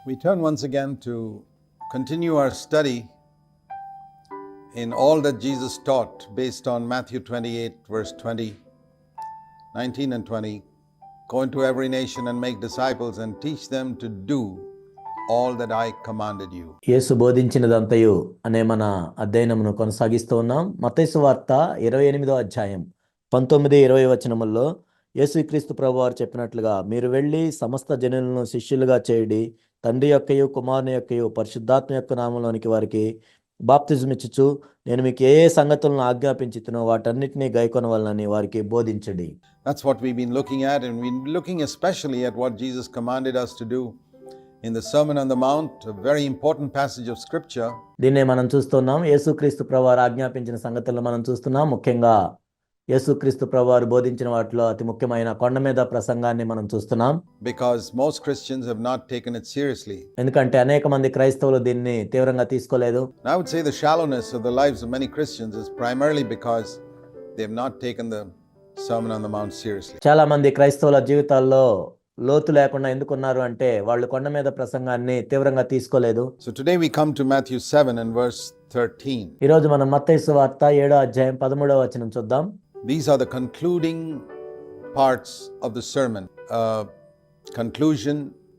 We turn once again to continue our study in all that Jesus taught based on Matthew 28 verse 20, 19 and 20. Go into every nation and make disciples and teach them to do all that I commanded you. యేసు బోధించినదంతయు అనే మన అధ్యయనమును కొనసాగిస్తూ ఉన్నాం. మత్తయి సువార్త 28వ అధ్యాయం 19-20 వచనముల్లో యేసుక్రీస్తు ప్రభువారు చెప్పినట్లుగా, మీరు వెళ్ళి సమస్త జనులను శిష్యులుగా చేయుడి, తండ్రి యొక్కయు కుమారుని యొక్కయు పరిశుద్ధాత్మ యొక్క నామంలోనికి వారికి బాప్తిజం ఇచ్చుచు, నేను మీకు ఏ సంగతులను ఆజ్ఞాపించుతునో వాటన్నిటినీ గైకొనవలనని వారికి బోధించండి. That's what we've been looking at, and we've been looking especially at what Jesus commanded us to do in the Sermon on the Mount, a very important passage of scripture. దీన్నే మనం చూస్తున్నాం. యేసుక్రీస్తు ప్రభువారు ఆజ్ఞాపించిన సంగతులను మనం చూస్తున్నాం. ముఖ్యంగా యేసుక్రీస్తు ప్రభువారు బోధించిన వాటిలో అతి ముఖ్యమైన కొండ మీద ప్రసంగాన్ని మనం చూస్తున్నాం. Because most Christians have not taken it seriously. ఎందుకంటే అనేక మంది క్రైస్తవులు దీన్ని తీవ్రంగా తీసుకోలేదు. I would say the shallowness of the lives of many Christians is primarily because they have not taken the Sermon on the Mount seriously. చాలా మంది క్రైస్తవుల జీవితాల్లో లోతు లేకుండా ఎందుకున్నారు అంటే వాళ్ళు కొండ మీద ప్రసంగాన్ని తీవ్రంగా తీసుకోలేదు. So today we come to Matthew 7 and verse 13. ఈరోజు మనం మత్తయి సువార్త 7వ అధ్యాయం 13వ వచనం చూద్దాం. These are the concluding parts of the sermon, conclusion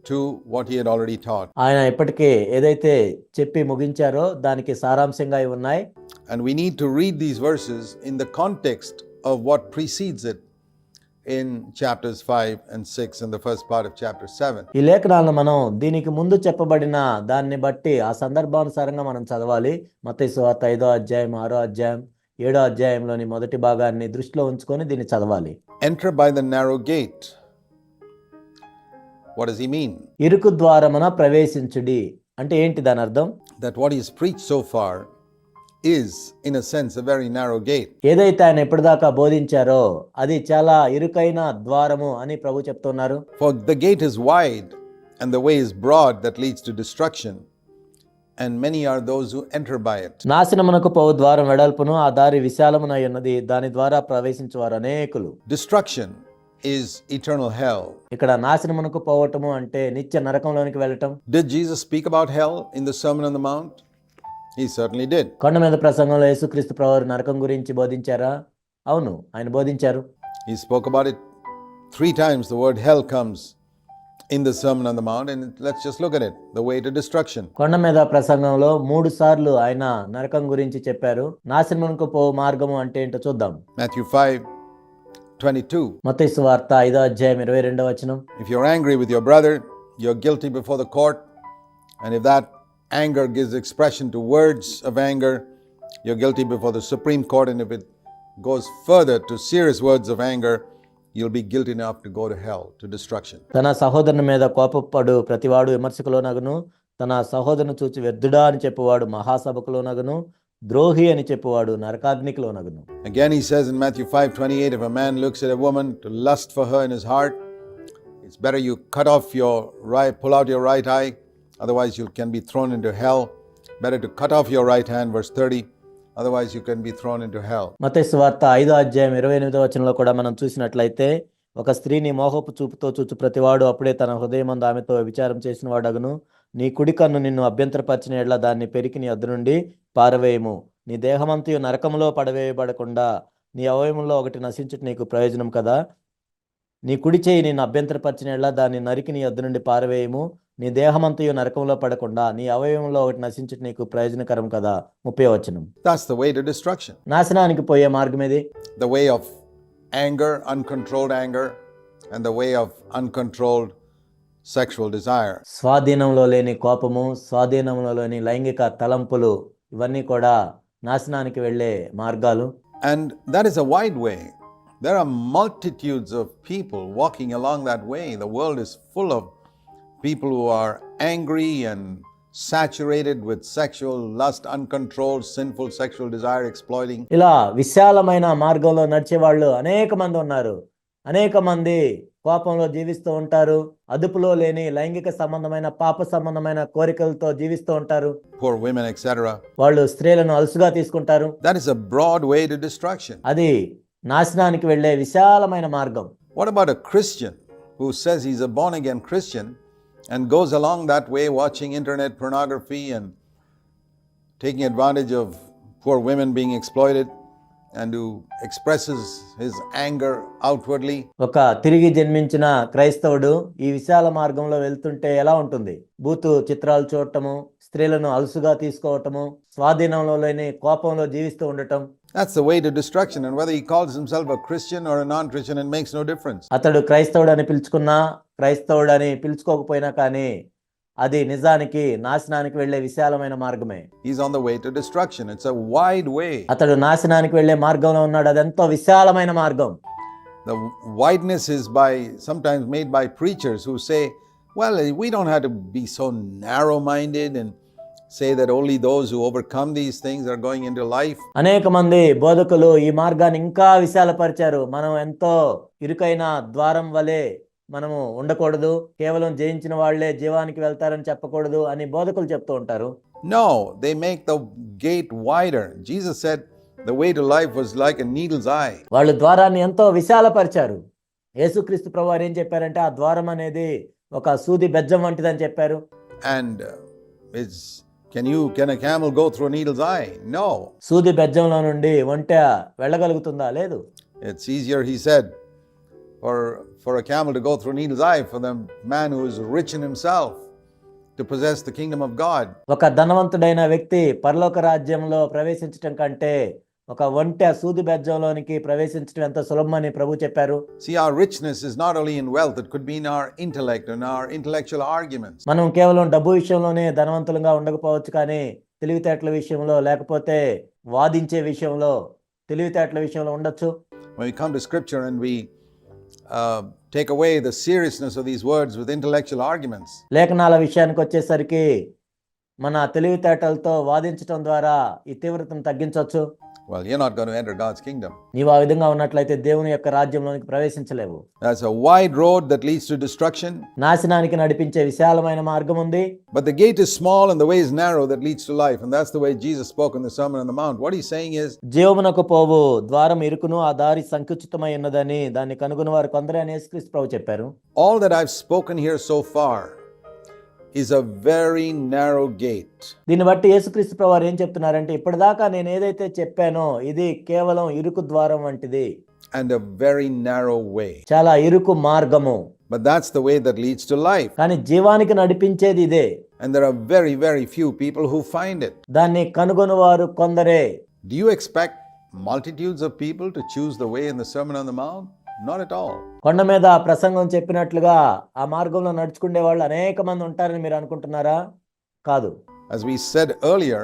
to what he had already taught. ఆయన ఇప్పటికే ఏదైతే చెప్పి ముగించారో దానికి సారాంశంగా ఇవి ఉన్నాయి. And we need to read these verses in the context of what precedes it in chapters 5 and 6 and the first part of chapter 7. ఈ లేఖనాలను మనం దీనికి ముందు చెప్పబడిన దాన్ని బట్టి ఆ సందర్భానుసారంగా మనం చదవాలి. మత్తయి సువార్త 5వ అధ్యాయం, 6వ అధ్యాయం, 7వ అధ్యాయంలోని మొదటి భాగాన్ని దృష్టిలో ఉంచుకొని దీన్ని చదవాలి. Enter by the narrow gate. What does he mean? ఇరుకు ద్వారమున ప్రవేశించుడి అంటే ఏంటి దాని అర్థం? That what he has preached so far is in a sense a very narrow gate. ఏదైతే ఆయన ఇప్పటిదాకా బోధించారో అది చాలా ఇరుకైన ద్వారము అని ప్రభు చెప్తున్నారు. For the gate is wide and the way is broad that leads to destruction, and many are those who enter by it. నాశనమునకు పోవు ద్వారం వెడల్పును, ఆ దారి విశాలమునై ఉన్నది, దాని ద్వారా ప్రవేశించువారు అనేకులు. Destruction is eternal hell. ఇక్కడ నాశనమునకు పోవటము అంటే నిత్య నరకంలోనికి వెళ్ళటం. Did Jesus speak about hell in the Sermon on the Mount? He certainly did. కొండ మీద ప్రసంగంలో యేసుక్రీస్తు ప్రభువారు నరకం గురించి బోధించారా? అవును, ఆయన బోధించారు. He spoke about it 3 times. The word hell comes in the Sermon on the Mount, and let's just look at it, the way to destruction. కొండ మీద ప్రసంగంలో 3 సార్లు ఆయన నరకం గురించి చెప్పారు. నాశనమునకు పోవు మార్గము అంటే ఏంటో చూద్దాం. Matthew 5:22. మత్తయి సువార్త 5వ అధ్యాయం 22వ వచనం. If you're angry with your brother, you're guilty before the court, and if that anger gives expression to words of anger, you're guilty before the Supreme Court, and if it goes further to serious words of anger, you'll be guilty enough to go to hell, to destruction. తన సహోదరుని మీద కోపపడు ప్రతివాడు విమర్శకులోనగును, తన సహోదరుని చూచి వ్యర్థుడా అని చెప్పువాడు మహాసభకులోనగును, ద్రోహి అని చెప్పువాడు నరకాగ్నికిలోనగును. Again he says in Matthew 5:28, if a man looks at a woman to lust for her in his heart, it's better you pull out your right eye, otherwise you can be thrown into hell. Better to cut off your right hand, verse 30, otherwise you can be thrown into hell. మత్తయి సువార్త 5వ అధ్యాయం 28వ వచనంలో కూడా మనం చూసినట్లయితే, ఒక స్త్రీని మోహపు చూపుతో చూచు ప్రతివాడు అప్పుడే తన హృదయమందు ఆమెతో విచారం చేసిన వాడగును. నీ కుడి కన్ను నిన్ను అభ్యంతరపరిచిన ఎడల దాన్ని పెరికి నీ అద్దు నుండి పారవేయము. నీ దేహమంతయు నరకములో పడవేయబడకుండా నీ అవయవంలో ఒకటి నశించుట నీకు ప్రయోజనం కదా. నీ కుడి చేయి నిన్ను అభ్యంతరపరిచిన ఎడల దాన్ని నరికి నీ అద్దు నుండి పారవేయము. నీ దేహమంతయు నరకంలో పడకుండా నీ అవయవంలో ఒకటి నశించుట నీకు ప్రయోజనకరం కదా. 30వ వచనం. That's the way to destruction. నాశనానికి పోయే మార్గం ఇది. The way of anger, uncontrolled anger, and the way of uncontrolled sexual desire. స్వాధీనంలో లేని కోపము, స్వాధీనంలో లేని లైంగిక తలంపులు, ఇవన్నీ కూడా నాశనానికి వెళ్ళే మార్గాలు. And that is a wide way. There are multitudes of people walking along that way. The world is full of people who are angry and saturated with sexual lust, uncontrolled, sinful sexual desire, exploiting. ఇలా విశాలమైన మార్గంలో నడిచే వాళ్ళు అనేక మంది ఉన్నారు. అనేక మంది కోపంలో జీవిస్తూ ఉంటారు. అదుపులో లేని లైంగిక సంబంధమైన పాప సంబంధమైన కోరికలతో జీవిస్తూ ఉంటారు. Poor women, etc. వాళ్ళు స్త్రీలను అలుసుగా తీసుకుంటారు. That is a broad way to destruction. అది నాశనానికి వెళ్ళే విశాలమైన మార్గం. What about a Christian who says he's a born again Christian and goes along that way watching internet pornography and taking advantage of poor women being exploited, and who expresses his anger outwardly. ఒక తిరిగి జన్మించిన క్రైస్తవుడు ఈ విశాల మార్గంలో వెళ్తుంటే ఎలా ఉంటుంది? బూతు చిత్రాలు చూడటము, స్త్రీలను అలుసుగా తీసుకోవటము, స్వాధీనంలో లేని కోపంలో జీవిస్తూ ఉండటం. That's the way to destruction, and whether he calls himself a Christian or a non-Christian, it makes no difference. అతడు క్రైస్తవుడు అని పిలుచుకున్నా, క్రైస్తవుడు అని పిలుచుకోకపోయినా కానీ అది నిజానికి నాశనానికి వెళ్లే విశాలమైన మార్గమే. He's on the way to destruction. It's a wide way. అతడు నాశనానికి వెళ్లే మార్గంలో ఉన్నాడు. అదెంతో విశాలమైన మార్గం. The wideness is sometimes made by preachers who say, well, we don't have to be so narrow-minded and say that only those who overcome these things are going into life. అనేక మంది బోధకులు ఈ మార్గాన్ని ఇంకా విశాలపరిచారు. మనం ఎంతో ఇరుకైన ద్వారం వలె మనము ఉండకూడదు, కేవలం జయించిన వాళ్లే జీవానికి వెళ్తారని చెప్పకూడదు అని బోధకులు చెప్తూ ఉంటారు. No, they make the gate wider. Jesus said the way to life was like a needle's eye. వాళ్ళు ద్వారాన్ని ఎంతో విశాలపరిచారు. యేసుక్రీస్తు ప్రభువారు ఏం చెప్పారంటే ఆ ద్వారం అనేది ఒక సూది బెజ్జం వంటిదని చెప్పారు. And can a camel go through a needle's eye? No. సూది బెజ్జంలో నుండి ఒంటె వెళ్ళగలుగుతుందా? లేదు. It's easier, he said, for a camel to go through a needle's eye for the man who is rich in himself to possess the kingdom of God. ఒక ధనవంతుడైన వ్యక్తి పరలోక రాజ్యంలో ప్రవేశించటం కంటే ఒక ఒంటె సూది బెజ్జంలోనికి ప్రవేశించడం ఎంత సులభమని ప్రభు చెప్పారు. See, our richness is not only in wealth, it could be in our intellect and our intellectual arguments. మనం కేవలం డబ్బు విషయంలోనే ధనవంతులుగా ఉండకపోవచ్చు, కానీ తెలివితేటల విషయంలో లేకపోతే వాదించే విషయంలో తెలివితేటల విషయంలో ఉండొచ్చు. When we come to scripture and we take away the seriousness of these words with intellectual arguments, లేఖనాల విషయానికి వచ్చేసరికి మన తెలివితేటలతో వాదించడం ద్వారా ఈ తీవ్రతను తగ్గించవచ్చు. well, you're not going to enter God's kingdom. నీవు ఆ విధంగా ఉన్నట్లయితే దేవుని యొక్క రాజ్యంలోనికి ప్రవేశించలేవు. That's a wide road that leads to destruction. నాశనానికి నడిపించే విశాలమైన మార్గం ఉంది. But the gate is small and the way is narrow that leads to life. And that's the way Jesus spoke in the Sermon on the Mount. What he's saying is, జీవమునకు పోవు ద్వారం ఇరుకును, ఆ దారి సంకుచితమై ఉన్నదని దాన్ని కనుగొని వారు కొందరే అని యేసుక్రీస్తు ప్రభు చెప్పారు. all that I've spoken here so far is a very narrow gate. దీన్ని బట్టి యేసుక్రీస్తు ప్రభువారు ఏం చెప్తున్నారంటే, ఇప్పటిదాకా నేను ఏదైతే చెప్పానో ఇది కేవలం ఇరుకు ద్వారం వంటిది and a very narrow way. చాలా ఇరుకు మార్గము. But that's the way that leads to life. కానీ జీవానికి నడిపించేది ఇదే. And there are very, very few people who find it. దాన్ని కనుగొనువారు కొందరే. Do you expect multitudes of people to choose the way in the Sermon on the Mount? Not at all. కొండ మీద ప్రసంగం చెప్పినట్లుగా ఆ మార్గంలో నడుచుకునే వాళ్ళు అనేక మంది ఉంటారని మీరు అనుకుంటున్నారా? కాదు. As we said earlier,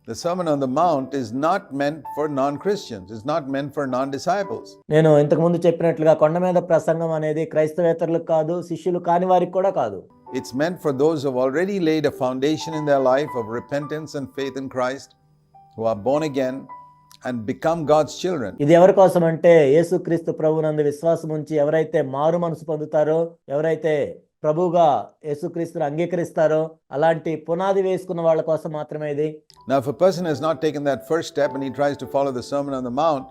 the Sermon on the Mount is not meant for non-Christians. It's not meant for non-disciples. నేను ఇంతకు ముందు చెప్పినట్లుగా కొండ మీద ప్రసంగం అనేది క్రైస్తవేతరులకు కాదు, శిష్యులు కాని వారికి కూడా కాదు. It's meant for those who have already laid a foundation in their life of repentance and faith in Christ, who are born again and become God's children. ఇది ఎవరి కోసం అంటే యేసుక్రీస్తు ప్రభువునందు విశ్వాసం ఉంచి ఎవరైతే మారు మనసు పొందుతారో, ఎవరైతే ప్రభువుగా యేసుక్రీస్తును అంగీకరిస్తారో అలాంటి పునాది వేసుకున్న వాళ్ళ కోసం మాత్రమే ఇది. Now if a person has not taken that first step and he tries to follow the Sermon on the Mount,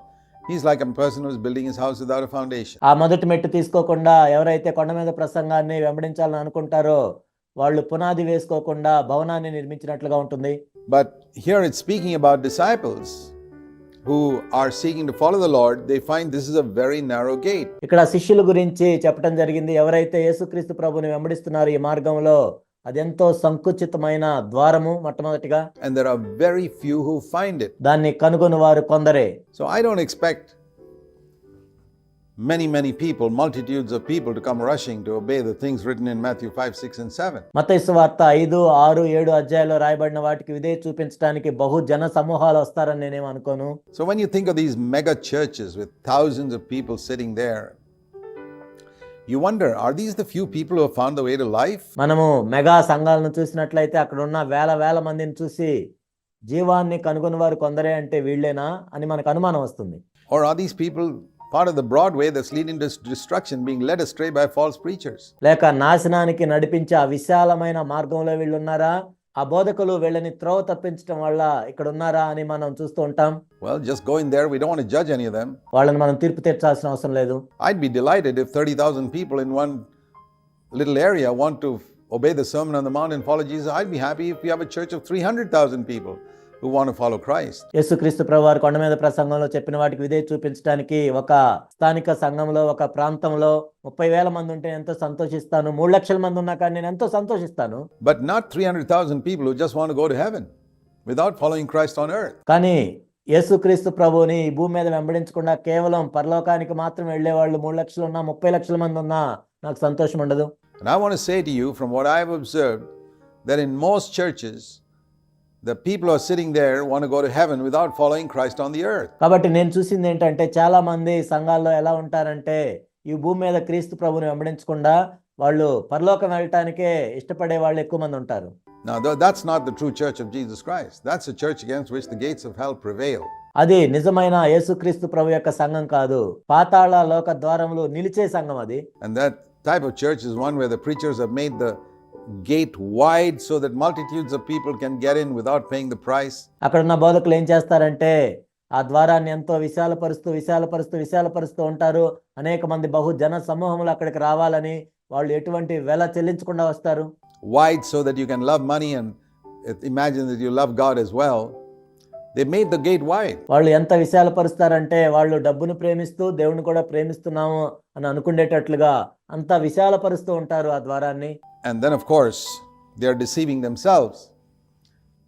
he's like a person who's building his house without a foundation. ఆ మొదటి మెట్టు తీసుకోకుండా ఎవరైతే కొండ మీద ప్రసంగాన్ని వెంబడించాలని అనుకుంటారో వాళ్ళు పునాది వేసుకోకుండా భవనాన్ని నిర్మించినట్లుగా ఉంటుంది. But here it's speaking about disciples who are seeking to follow the Lord. They find this is a very narrow gate. ఇక్కడ శిష్యుల గురించి చెప్పడం జరిగింది. ఎవరైతే యేసుక్రీస్తు ప్రభువుని వెంబడిస్తున్నారో ఈ మార్గంలో అదెంతో సంకుచితమైన ద్వారము మొట్టమొదటిగా. And there are very few who find it. దాన్ని కనుగొని వారు కొందరే. So I don't expect many people, multitudes of people to come rushing to obey the things written in Matthew 5, 6 and 7. మత్తయి సువార్త 5, 6, 7 అధ్యాయాల్లో రాయబడిన వాటికి విధేయత చూపించడానికి బహు జన సమూహాలు వస్తారని నేనేం అనుకోను. So when you think of these mega churches with thousands of people sitting there, you wonder, are these the few people who have found the way to life? మనము మెగా సంఘాలను చూసినట్లయితే అక్కడ ఉన్న వేల మందిని చూసి జీవాన్ని కనుగొని వారు కొందరే అంటే వీళ్ళేనా అని మనకు అనుమానం వస్తుంది. Or are these people part of the broad way that's leading to destruction, being led astray by false preachers? లేక నాశనానికి నడిపించే ఆ విశాలమైన మార్గంలో వీళ్ళు ఉన్నారా? ఆ బోధకులు వీళ్ళని త్రోవ తప్పించడం వల్ల ఇక్కడ ఉన్నారా అని మనం చూస్తూ ఉంటాం. Well, just go in there. We don't want to judge any of them. వాళ్ళని మనం తీర్పు తీర్చాల్సిన అవసరం లేదు. I'd be delighted if 30,000 people in one little area want to obey the Sermon on the Mount and follow Jesus, I'd be happy if we have a church of 300,000 people who want to follow Christ. యేసుక్రీస్తు ప్రభువారు కొండ మీద ప్రసంగంలో చెప్పిన వాటికి విధేయత చూపించడానికి ఒక స్థానిక సంఘంలో ఒక ప్రాంతంలో 30,000 మంది ఉంటే ఎంతో సంతోషిస్తాను, 3 లక్షల మంది ఉన్నా కానీ నేను ఎంతో సంతోషిస్తాను. But not 300,000 people who just want to go to heaven without following Christ on earth. కానీ యేసుక్రీస్తు ప్రభువుని ఈ భూమి మీద వెంబడించకుండా కేవలం పరలోకానికి మాత్రం వెళ్ళే వాళ్ళు 3 లక్షలు ఉన్నా 30 లక్షల మంది ఉన్నా నాకు సంతోషం ఉండదు. And I want to say to you, from what I've observed, that in most churches, the people who are sitting there want to go to heaven without following Christ on the earth. కాబట్టి నేను చూసింది ఏంటంటే చాలా మంది సంఘాల్లో ఎలా ఉంటారంటే ఈ భూమి మీద క్రీస్తు ప్రభువుని వెంబడించకుండా వాళ్ళు పరలోకం వెళ్ళటానికే ఇష్టపడే వాళ్ళు ఎక్కువ మంది ఉంటారు. Now, that's not the true church of Jesus Christ. That's a church against which the gates of hell prevail. అది నిజమైన యేసుక్రీస్తు ప్రభు యొక్క సంఘం కాదు, పాతాళ లోక ద్వారములు నిలిచే సంఘం అది. And that type of church is one where the preachers have made the gate wide so that multitudes of people can get in without paying the price. అక్కడ ఉన్న బోధకులు ఏం చేస్తారంటే ఆ ద్వారాన్ని ఎంతో విశాలపరుస్తూ ఉంటారు. అనేక మంది బహుజన సమూహములు అక్కడికి రావాలని వాళ్ళు ఎటువంటి వెల చెల్లించకుండా వస్తారు. Wide so that you can love money and imagine that you love God as well. They made the gate wide. వాళ్ళు ఎంత విశాలపరుస్తారంటే వాళ్ళు డబ్బును ప్రేమిస్తూ దేవుని కూడా ప్రేమిస్తున్నాము అని అనుకునేటట్లుగా అంత విశాలపరుస్తూ ఉంటారు ఆ ద్వారాన్ని. And then of course they are deceiving themselves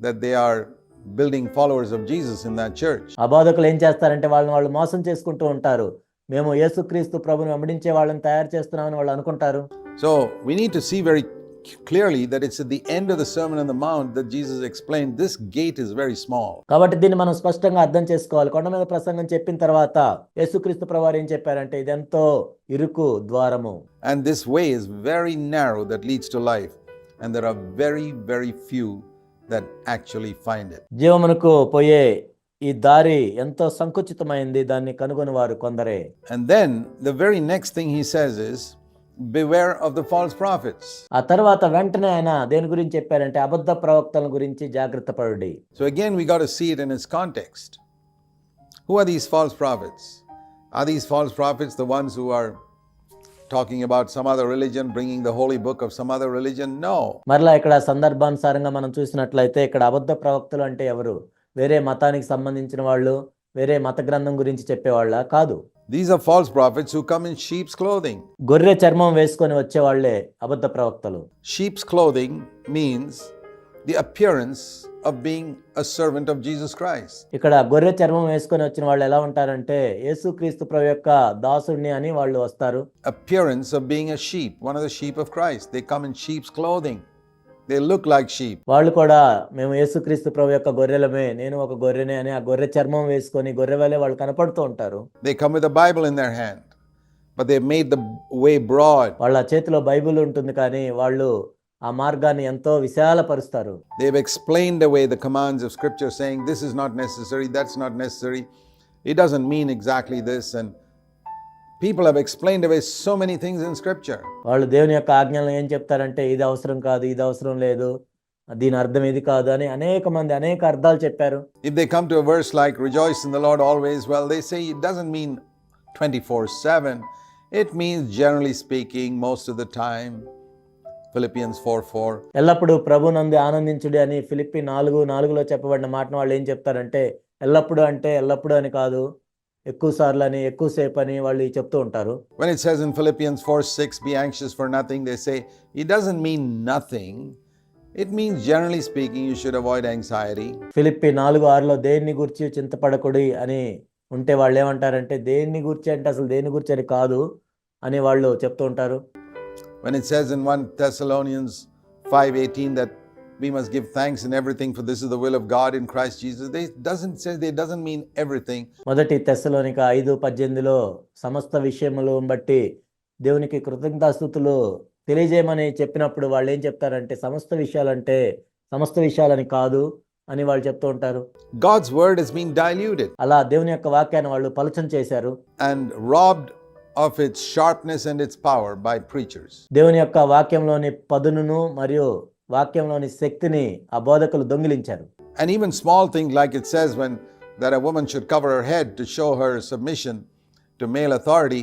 that they are building followers of Jesus in that church. ఆ బోధకులు ఏం చేస్తారంటే వాళ్ళు మోసం చేసుకుంటూ ఉంటారు. మేము యేసుక్రీస్తు ప్రభువుని వెంబడించే వాళ్ళని తయారు చేస్తున్నామని వాళ్ళు అనుకుంటారు. So we need to see very clearly that it's at the end of the Sermon on the Mount that Jesus explained this gate is very small. కాబట్టి దీన్ని మనం స్పష్టంగా అర్థం చేసుకోవాలి. కొండ మీద ప్రసంగం చెప్పిన తర్వాత యేసుక్రీస్తు ప్రభువారు ఏం చెప్పారంటే ఇదెంతో ఇరుకు ద్వారము. And this way is very narrow that leads to life, and there are very, very few that actually find it. జీవమునకు పోయే ఈ దారి ఎంతో సంకుచితమైంది, దాన్ని కనుగొని వారు కొందరే. And then the very next thing he says is, beware of the false prophets. ఆ తర్వాత వెంటనే ఆయన దేని గురించి చెప్పారంటే అబద్ధ ప్రవక్తల గురించి జాగ్రత్త పడుడి. So again we got to see it in its context. Who are these false prophets? Are these false prophets the ones who are talking about some other religion, bringing the holy book of some other religion? No. మరలా ఇక్కడ సందర్భానుసారంగా మనం చూసినట్లయితే ఇక్కడ అబద్ధ ప్రవక్తలు అంటే ఎవరు? వేరే మతానికి సంబంధించిన వాళ్ళు, వేరే మత గ్రంథం గురించి చెప్పేవాళ్ళ? కాదు. These are false prophets who come in sheep's clothing. గొర్రె చర్మం వేసుకొని వచ్చేవాళ్లే అబద్ధ ప్రవక్తలు. Sheep's clothing means the appearance of being a servant of Jesus Christ. ఇక్కడ గొర్రె చర్మం వేసుకొని వచ్చిన వాళ్ళు ఎలా ఉంటారంటే యేసుక్రీస్తు ప్రభు యొక్క దాసుడిని అని వాళ్ళు వస్తారు. Appearance of being a sheep, one of the sheep of Christ. They come in sheep's clothing. They look like sheep. వాళ్ళు కూడా మేము యేసుక్రీస్తు ప్రభు యొక్క గొర్రెలమే, నేను ఒక గొర్రెనే అని ఆ గొర్రె చర్మం వేసుకొని గొర్రె వలె వాళ్ళు కనపడుతూ ఉంటారు. They come with a Bible in their hand, but they've made the way broad. వాళ్ళ చేతిలో బైబిల్ ఉంటుంది కానీ వాళ్ళు ఆ మార్గాన్ని ఎంతో విశాలపరుస్తారు. They've explained away the commands of Scripture, saying this is not necessary, that's not necessary, it doesn't mean exactly this, and people have explained away so many things in Scripture. వాళ్ళు దేవుని యొక్క ఆజ్ఞలను ఏం చెప్తారంటే ఇది అవసరం కాదు, ఇది అవసరం లేదు, దీని అర్థం ఇది కాదు అని అనేక మంది అనేక అర్థాలు చెప్పారు. If they come to a verse like rejoice in the Lord always, well, they say it doesn't mean 24/7. It means generally speaking most of the time. Philippians 4:4. ఎల్లప్పుడూ ప్రభునందు ఆనందించుడి అని ఫిలిప్పీ 4:4లో చెప్పబడిన మాటను వాళ్ళు ఏం చెప్తారంటే ఎల్లప్పుడూ అంటే ఎల్లప్పుడూ అని కాదు, ఎక్కువ సార్లు అని, ఎక్కువసేపు అని వాళ్ళు చెప్తూ ఉంటారు. When it says in Philippians 4:6, be anxious for nothing, they say it doesn't mean nothing. It means generally speaking you should avoid anxiety. Philippi 4:6లో దేన్ని గురించి చింతపడకుడి అని ఉంటే వాళ్ళు ఏమంటారంటే దేన్ని గురించి అంటే అసలు దేని గురించి అని కాదు అని వాళ్ళు చెప్తూ ఉంటారు. When it says in 1 Thessalonians 5:18 that we must give thanks in everything for this is the will of God in Christ Jesus, it doesn't mean everything. మొదటి తెస్సలోనిక 5:18లో సమస్త విషయములు బట్టి దేవునికి కృతజ్ఞతాస్తుతులు తెలియజేయమని చెప్పినప్పుడు వాళ్ళు ఏం చెప్తారంటే సమస్త విషయాలని కాదు అని వాళ్ళు చెప్తూ ఉంటారు. God's word has been diluted. అలా దేవుని యొక్క వాక్యాన్ని వాళ్ళు పలుచన చేశారు and robbed of its sharpness and its power by preachers. దేవుని యొక్క వాక్యంలోని పదునును మరియు వాక్యంలోని శక్తిని ఆ బోధకులు దొంగిలించారు. And even small things like it says when that a woman should cover her head to show her submission to male authority,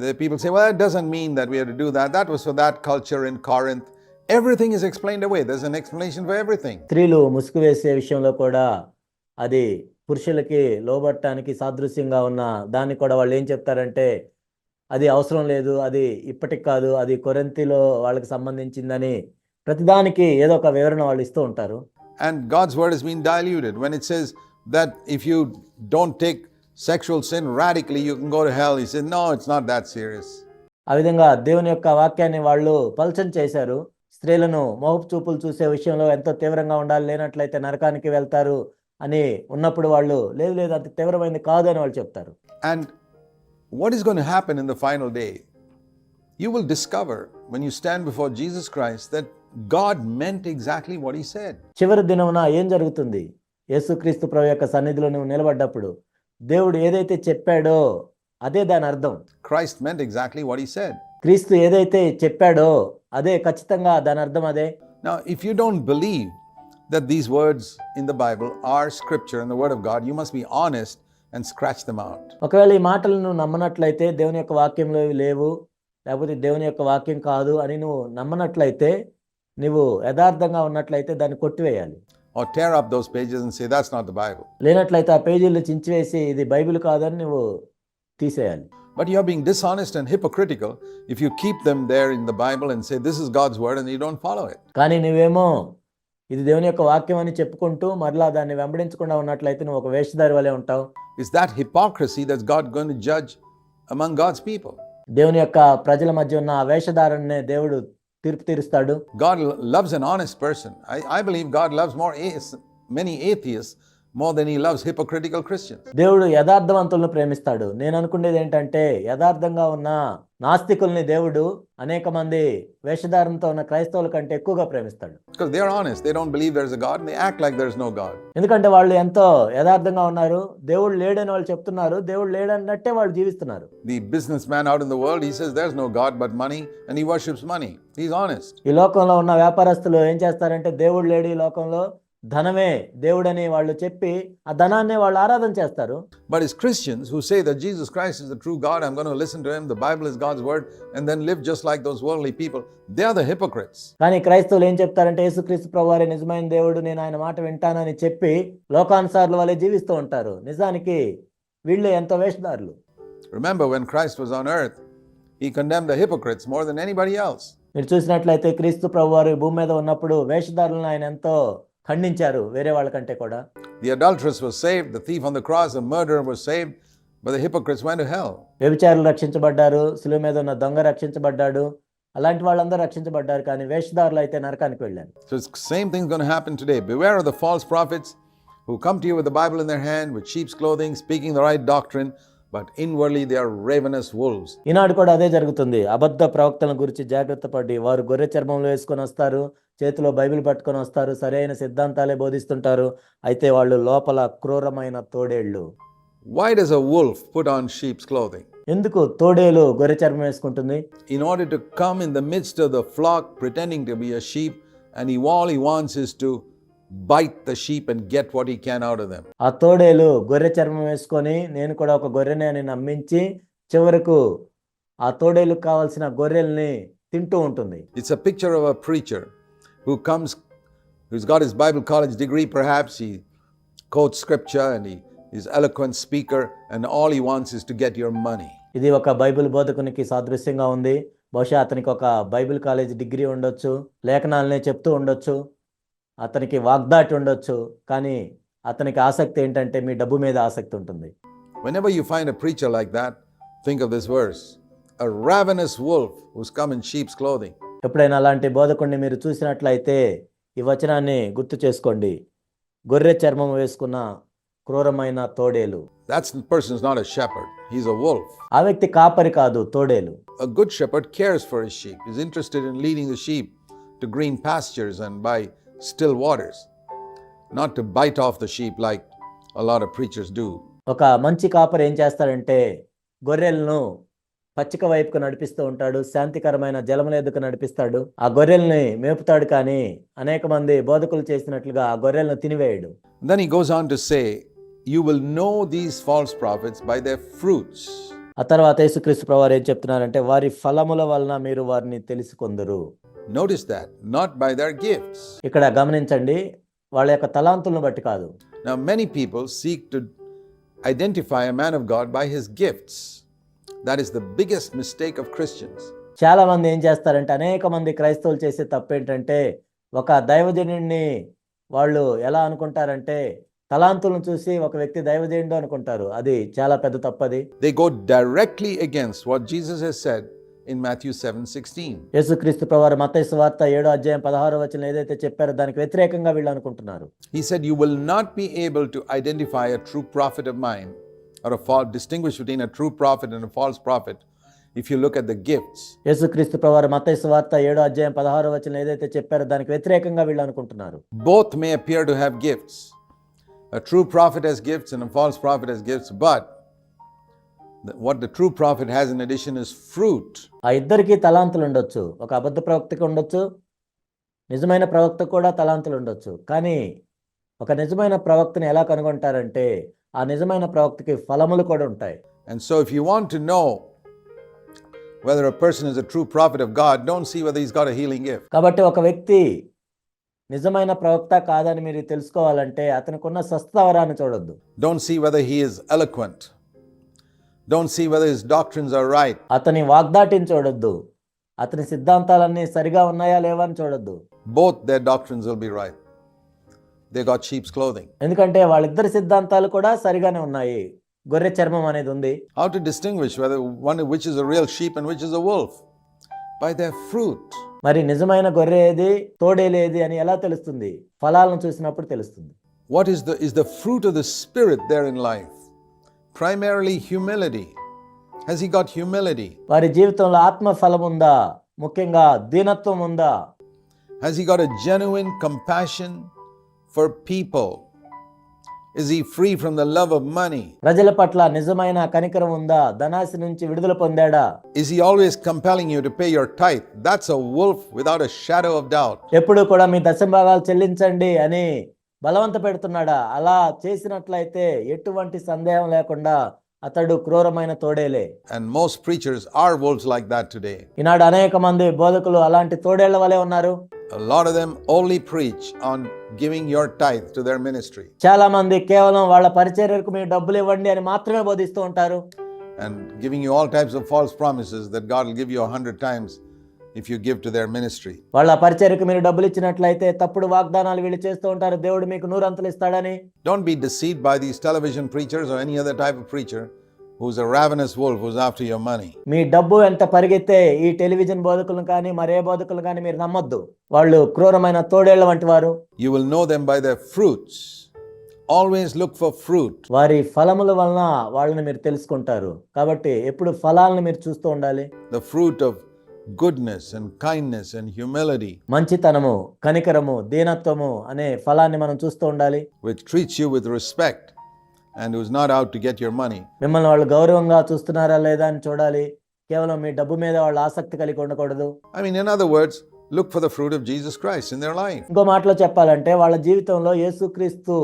the people say, well, that doesn't mean that we have to do that. That was for that culture in Corinth. Everything is explained away. There's an explanation for everything. స్త్రీలు ముసుగు వేసే విషయంలో కూడా అది పురుషులకి లోబట్టడానికి సాదృశ్యంగా ఉన్న దాన్ని కూడా వాళ్ళు ఏం చెప్తారంటే అది అవసరం లేదు, అది ఇప్పటికి కాదు, అది కొరింథీలో వాళ్ళకి సంబంధించిందని ప్రతిదానికి ఏదో ఒక వివరణ వాళ్ళు ఇస్తూ ఉంటారు. And God's word has been diluted. When it says that if you don't take sexual sin radically, you can go to hell, he said, no, it's not that serious. ఆ విధంగా దేవుని యొక్క వాక్యాన్ని వాళ్ళు పల్చన చేశారు. స్త్రీలను మోహపు చూపులు చూసే విషయంలో ఎంతో తీవ్రంగా ఉండాలి, లేనట్లయితే నరకానికి వెళ్తారు అని ఉన్నప్పుడు వాళ్ళు లేదు లేదు అంత తీవ్రమైనది కాదు అని వాళ్ళు చెప్తారు. And what is going to happen in the final day? You will discover when you stand before Jesus Christ that God meant exactly what he said. చివరి దినమున ఏం జరుగుతుంది? యేసుక్రీస్తు ప్రభు యొక్క సన్నిధిలో నువ్వు నిలబడ్డప్పుడు దేవుడు ఏదైతే చెప్పాడో అదే దాని అర్థం. Christ meant exactly what he said. క్రీస్తు ఏదైతే చెప్పాడో అదే ఖచ్చితంగా దాని అర్థం అదే. Now, if you don't believe that these words in the Bible are scripture and the word of God, you must be honest and scratch them out. ఒకవేళ ఈ మాటలు నువ్వు నమ్మనట్లయితే దేవుని యొక్క వాక్యంలో ఇవి లేవు, లేకపోతే దేవుని యొక్క వాక్యం కాదు అని నువ్వు నమ్మనట్లయితే, నువ్వు యథార్థంగా ఉన్నట్లయితే దాన్ని కొట్టివేయాలి. Or tear up those pages and say, that's not the Bible. లేనట్లయితే ఆ పేజీలు చించివేసి ఇది బైబిల్ కాదని నువ్వు తీసేయాలి. But you're being dishonest and hypocritical if you keep them there in the Bible and say, this is God's word, and you don't follow it. కానీ నువ్వేమో ఇది దేవుని యొక్క వాక్యం అని చెప్పుకుంటూ మరలా దాన్ని వెంబడించకుండా ఉన్నట్లయితే నువ్వు ఒక వేషధారి వలె ఉంటావు. Is that hypocrisy that's God going to judge among God's people? దేవుని యొక్క ప్రజల మధ్య ఉన్న ఆ వేషధారణనే దేవుడు తీర్పు తీరుస్తాడు. God loves an honest person. I believe God loves many atheists more than he loves hypocritical Christians. దేవుడు యథార్థవంతులను ప్రేమిస్తాడు. నేను అనుకునేది ఏంటంటే యథార్థంగా ఉన్న నాస్తికుల్ని దేవుడు అనేక మంది వేషధారంతో ఉన్న క్రైస్తవుల కంటే ఎక్కువగా ప్రేమిస్తాడు. Because they are honest. They don't believe there's a God and they act like there's no God. ఎందుకంటే వాళ్ళు ఎంతో యథార్థంగా ఉన్నారు. దేవుడు లేడని వాళ్ళు చెప్తున్నారు, దేవుడు లేడన్నట్టే వాళ్ళు జీవిస్తున్నారు. The businessman out in the world, he says there's no God but money and he worships money. He's honest. ఈ లోకంలో ఉన్న వ్యాపారస్తులు ఏం చేస్తారంటే దేవుడు లేడు ఈ లోకంలో, ధనమే దేవుడని వాళ్ళు చెప్పి ఆ ధనాన్ని వాళ్ళు ఆరాధన చేస్తారు. But as Christians who say that Jesus Christ is the true God, I'm going to listen to him, the Bible is God's word, and then live just like those worldly people, they are the hypocrites. కానీ క్రైస్తవులు ఏం చెప్తారంటే యేసుక్రీస్తు ప్రభువారే నిజమైన దేవుడు, నేను ఆయన మాట వింటానని చెప్పి లోకానుసారుల వలె జీవిస్తూ ఉంటారు. నిజానికి వీళ్ళే ఎంతో వేషధారులు. Remember, when Christ was on earth, he condemned the hypocrites more than anybody else. మీరు చూసినట్లయితే క్రీస్తు ప్రభువారు భూమి మీద ఉన్నప్పుడు వేషధారులను ఆయన ఎంతో ఖండించారు వేరే వాళ్ళకంటే కూడా. The adulteress was saved, the thief on the cross, the murderer was saved, but the hypocrites went to hell. వ్యభిచారులు రక్షించబడ్డారు, శిలువ మీద ఉన్న దొంగ రక్షించబడ్డాడు, అలాంటి వాళ్ళందరూ రక్షించబడ్డారు, కానీ వేషధారులు అయితే నరకానికి వెళ్ళారు. So it's same thing's going to happen today. Beware of the false prophets who come to you with the Bible in their hand, with sheep's clothing, speaking the right doctrine, but inwardly they are ravenous wolves. ఈనాడు కూడా అదే జరుగుతుంది. అబద్ధ ప్రవక్తల గురించి జాగ్రత్త పడి వారు గొర్రె చర్మంలో వేసుకొని వస్తారు, చేతిలో బైబిల్ పట్టుకొని వస్తారు, సరైన సిద్ధాంతాలే బోధిస్తుంటారు, అయితే వాళ్ళు లోపల క్రూరమైన తోడేళ్ళు. Why does a wolf put on sheep's clothing? ఎందుకు తోడేలు గొర్రె చర్మం వేసుకుంటుంది? In order to come in the midst of the flock pretending to be a sheep, and all he wants is to bite the sheep and get what he can out of them. ఆ తోడేలు గొర్రె చర్మం వేసుకొని నేను కూడా ఒక గొర్రెనే అని నమ్మించి చివరకు ఆ తోడేలుకు కావాల్సిన గొర్రెల్ని తింటూ ఉంటుంది. It's a picture of a preacher who comes, who's got his Bible college degree perhaps, he quotes scripture and he's eloquent speaker, and all he wants is to get your money. ఇది ఒక Bible బోధకునికి సాదృశ్యంగా ఉంది. బహుశా అతనికి ఒక Bible college degree ఉండొచ్చు, లేఖనాలనే చెప్తూ ఉండొచ్చు, అతనికి వాగ్దాటి ఉండొచ్చు, కానీ అతనికి ఆసక్తి ఏంటంటే మీ డబ్బు మీద ఆసక్తి ఉంటుంది. Whenever you find a preacher like that, think of this verse, a ravenous wolf who's come in sheep's clothing. ఎప్పుడైనా అలాంటి బోధకుడిని మీరు చూసినట్లయితే ఈ వచనాన్ని గుర్తు చేసుకోండి. గొర్రె చర్మం వేసుకున్న క్రూరమైన తోడేలు. That person's not a shepherd, he's a wolf. ఆ వ్యక్తి కాపరి కాదు, తోడేలు. A good shepherd cares for his sheep, is interested in leading the sheep to green pastures and by still waters, not to bite off the sheep like a lot of preachers do. ఒక మంచి కాపరి ఏం చేస్తాడంటే గొర్రెలను పచ్చిక వైపుకు నడిపిస్తూ ఉంటాడు, శాంతికరమైన జలముల ఎదుకు నడిపిస్తాడు, ఆ గొర్రెల్ని మేపుతాడు, కానీ అనేక మంది బోధకులు చేసినట్లుగా ఆ గొర్రెలను తినివేయడు. Then he goes on to say, you will know these false prophets by their fruits. ఆ తర్వాత యేసుక్రీస్తు ప్రభువారు ఏం చెప్తున్నారంటే వారి ఫలముల వలన మీరు వారిని తెలుసుకొందురు. Notice that, not by their gifts. ఇక్కడ గమనించండి, వాళ్ళ యొక్క తలాంతులను బట్టి కాదు. Now, many people seek to identify a man of God by his gifts. That is the biggest mistake of Christians. చాలా మంది ఏం చేస్తారంటే, అనేక మంది క్రైస్తవులు చేసే తప్పు ఏంటంటే, ఒక దైవజనుడిని వాళ్ళు ఎలా అనుకుంటారంటే, తలాంతులను చూసి ఒక వ్యక్తి దైవజనుడు అనుకుంటారు. అది చాలా పెద్ద తప్పది. They go directly against what Jesus has said in Matthew 7:16. యేసుక్రీస్తు ప్రభువారు మత్తయి సువార్త 7వ అధ్యాయం 16వ వచనం ఏదైతే చెప్పారో దానికి వ్యతిరేకంగా వీళ్ళు అనుకుంటున్నారు. He said, "You will not be able to identify a true prophet of mine or distinguish between a true prophet and a false prophet if you look at the gifts." యేసుక్రీస్తు ప్రభువారు మత్తయి సువార్త 7వ అధ్యాయం 16వ వచనం ఏదైతే చెప్పారో దానికి వ్యతిరేకంగా వీళ్ళు అనుకుంటున్నారు. Both may appear to have gifts. A true prophet has gifts and a false prophet has gifts, but what the true prophet has in addition is fruit. ఆ ఇద్దరికి తలాంతులు ఉండొచ్చు. ఒక అబద్ధ ప్రవక్తకి ఉండొచ్చు, నిజమైన ప్రవక్త కూడా తలాంతులు ఉండొచ్చు. కానీ ఒక నిజమైన ప్రవక్తని ఎలా కనుగొంటారంటే, ఆ నిజమైన ప్రవక్తకి ఫలములు కూడా ఉంటాయి. And so if you want to know whether a person is a true prophet of God, don't see whether he's got a healing gift. కాబట్టి ఒక వ్యక్తి నిజమైన ప్రవక్త కాదని మీరు తెలుసుకోవాలంటే అతనికి ఉన్న స్వస్థవరాన్ని చూడొద్దు. Don't see whether he is eloquent. Don't see whether his doctrines are right. అతని వాగ్దాటిని చూడొద్దు. అతని సిద్ధాంతాలన్నీ సరిగా ఉన్నాయా లేవా అని చూడొద్దు. Both their doctrines will be right. They got sheep's clothing. ఎందుకంటే వాళ్ళిద్దరి సిద్ధాంతాలు కూడా సరిగానే ఉన్నాయి. గొర్రె చర్మం అనేది ఉంది. How to distinguish which is a real sheep and which is a wolf? By their fruit. మరి నిజమైన గొర్రె ఏది, తోడేలు ఏది అని ఎలా తెలుస్తుంది? ఫలాలను చూసినప్పుడు తెలుస్తుంది. What is the fruit of the Spirit there in life? Primarily humility. Has he got humility? వారి జీవితంలో ఆత్మ ఫలం ఉందా? ముఖ్యంగా దీనత్వం ఉందా? Has he got a genuine compassion for people? Is he free from the love of money? ప్రజల పట్ల నిజమైన కనికరం ఉందా? ధనాశ నుంచి విడుదల పొందాడా? Is he always compelling you to pay your tithe? That's a wolf without a shadow of doubt. ఎప్పుడు కూడా మీ దశంభాగాలు చెల్లించండి అని బలవంత పెడుతున్నాడా? అలా చేసినట్లయితే ఎటువంటి సందేహం లేకుండా అతడు క్రూరమైన తోడేలే. And most preachers are wolves like that today. ఈనాడు అనేక మంది బోధకులు అలాంటి తోడేళ్ల వలె ఉన్నారు. A lot of them only preach on giving your tithe to their ministry. చాలా మంది కేవలం వాళ్ళ పరిచర్యకు మీరు డబ్బులు ఇవ్వండి అని మాత్రమే బోధిస్తూ ఉంటారు. And giving you all types of false promises that God will give you 100 times if you give to their ministry. వాళ్ళ పరిచర్యకు మీరు డబ్బులు ఇచ్చినట్లయితే తప్పుడు వాగ్దానాలు వీళ్ళు చేస్తూ ఉంటారు. దేవుడు మీకు 100 అంతలు ఇస్తాడని. Don't be deceived by these television preachers or any other type of preacher who's a ravenous wolf who's after your money. మీ డబ్బు ఎంత పరిగెత్తే ఈ టెలివిజన్ బోధకులను కానీ మరే బోధకులను కానీ మీరు నమ్మొద్దు. వాళ్ళు క్రూరమైన తోడేళ్ల వంటి వారు. You will know them by their fruits. Always look for fruit. వారి ఫలముల వలన వాళ్ళని మీరు తెలుసుకుంటారు. కాబట్టి ఎప్పుడు ఫలాలను మీరు చూస్తూ ఉండాలి. The fruit of goodness and kindness and humility, మంచితనము, కనికరము, దీనత్వము అనే ఫలాన్ని మనం చూస్తూ ఉండాలి. which treats you with respect and who's not out to get your money. మిమ్మల్ని వాళ్ళు గౌరవంగా చూస్తున్నారా లేదా అని చూడాలి. కేవలం మీ డబ్బు మీద వాళ్ళు ఆసక్తి కలిగి ఉండకూడదు. I mean, in other words, look for the fruit of Jesus Christ in their life. ఇంకో మాటలో చెప్పాలంటే వాళ్ళ జీవితంలో యేసుక్రీస్తు